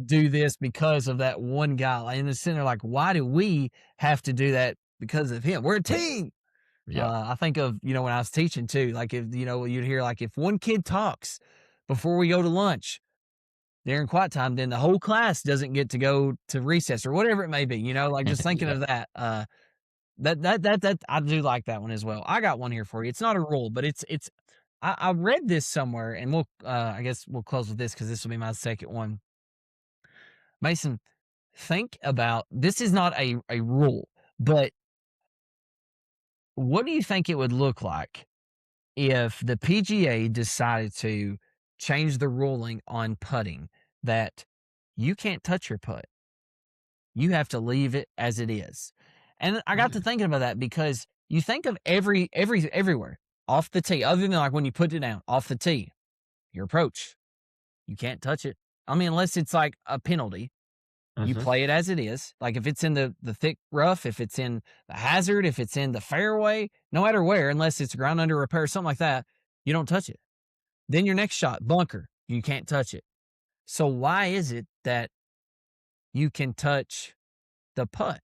do this because of that one guy. In the center, like, why do we have to do that because of him? We're a team. Yeah. I think of, when I was teaching too, like if, you'd hear like if one kid talks before we go to lunch during quiet time, then the whole class doesn't get to go to recess or whatever it may be, like just thinking Yeah. of that. That I do like that one as well. I got one here for you. It's not a rule, but it's I read this somewhere, and I guess we'll close with this because this will be my second one. Mason, think about this is not a rule, but what do you think it would look like if the PGA decided to change the ruling on putting that you can't touch your putt? You have to leave it as it is. And I got to thinking about that because you think of everywhere off the tee, other than like when you put it down off the tee, your approach, you can't touch it. I mean, unless it's like a penalty, you play it as it is. Like if it's in the thick rough, if it's in the hazard, if it's in the fairway, no matter where, unless it's ground under repair, something like that, you don't touch it. Then your next shot, bunker, you can't touch it. So why is it that you can touch the putt?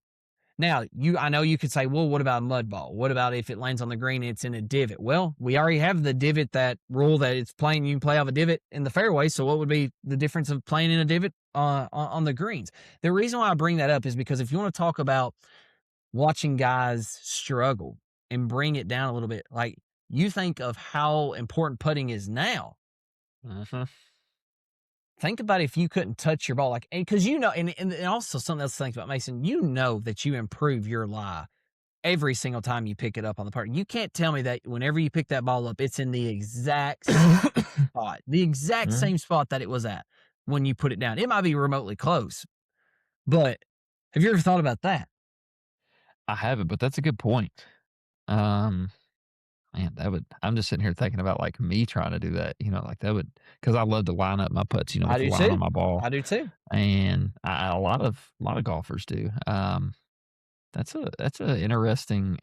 Now, I know you could say, well, what about a mud ball? What about if it lands on the green and it's in a divot? Well, we already have the divot, that rule that it's playing, you can play off a divot in the fairway. So what would be the difference of playing in a divot on the greens? The reason why I bring that up is because if you want to talk about watching guys struggle and bring it down a little bit, like you think of how important putting is now. Think about if you couldn't touch your ball, like, because you know, and also something else to think about, Mason. You know that you improve your lie every single time you pick it up on the part. You can't tell me that whenever you pick that ball up, it's in the exact spot, the exact same spot that it was at when you put it down. It might be remotely close, but have you ever thought about that? I haven't, but that's a good point. Man, I'm just sitting here thinking about like me trying to do that, like that would, because I love to line up my putts, with I the do line too. on my ball. I do too. And a lot of golfers do. That's a interesting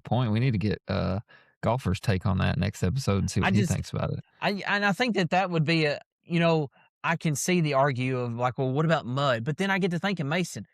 point. We need to get golfers' take on that next episode and see what he thinks about it. I think that would be I can see the argue of like, well, what about mud? But then I get to thinking, Mason,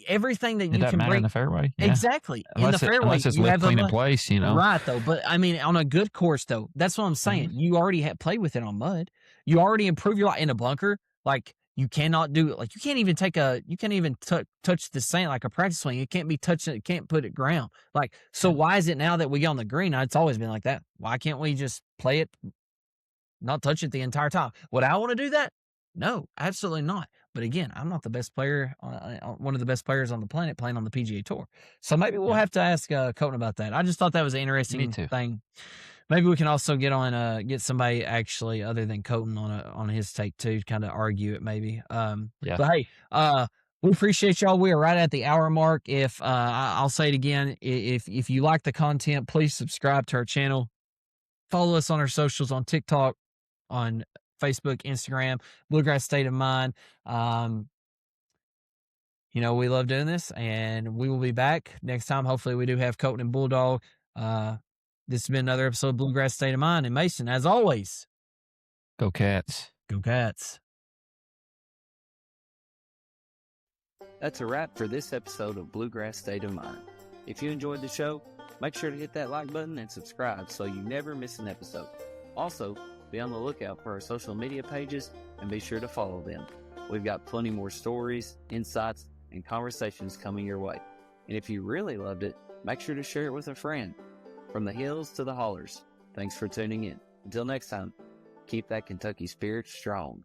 everything that you doesn't can matter bring in the fairway. Yeah. Exactly. In the fairway, unless it's you left have clean in place, Right, though. But I mean, on a good course, though, that's what I'm saying. You already have played with it on mud. You already improve your life in a bunker. Like you cannot do it. Like you can't even touch the sand like a practice swing. It can't be touching. It can't put it ground. Like so, why is it now that we get on the green? It's always been like that. Why can't we just play it, not touch it the entire time? Would I want to do that? No, absolutely not. But again, I'm not the best player, one of the best players on the planet playing on the PGA Tour. So maybe we'll have to ask Colton about that. I just thought that was an interesting thing. Maybe we can also get somebody actually other than Colton on his take too, kind of argue it maybe. But hey, we appreciate y'all. We are right at the hour mark. If I'll say it again, if you like the content, please subscribe to our channel. Follow us on our socials on TikTok, on Facebook, Instagram, Bluegrass State of Mind. We love doing this, and we will be back next time. Hopefully we do have Colton and Bulldog. This has been another episode of Bluegrass State of Mind. And Mason, as always, go Cats. Go Cats. That's a wrap for this episode of Bluegrass State of Mind. If you enjoyed the show, make sure to hit that like button and subscribe so you never miss an episode. Also, be on the lookout for our social media pages and be sure to follow them. We've got plenty more stories, insights, and conversations coming your way. And if you really loved it, make sure to share it with a friend. From the hills to the hollers, thanks for tuning in. Until next time, keep that Kentucky spirit strong.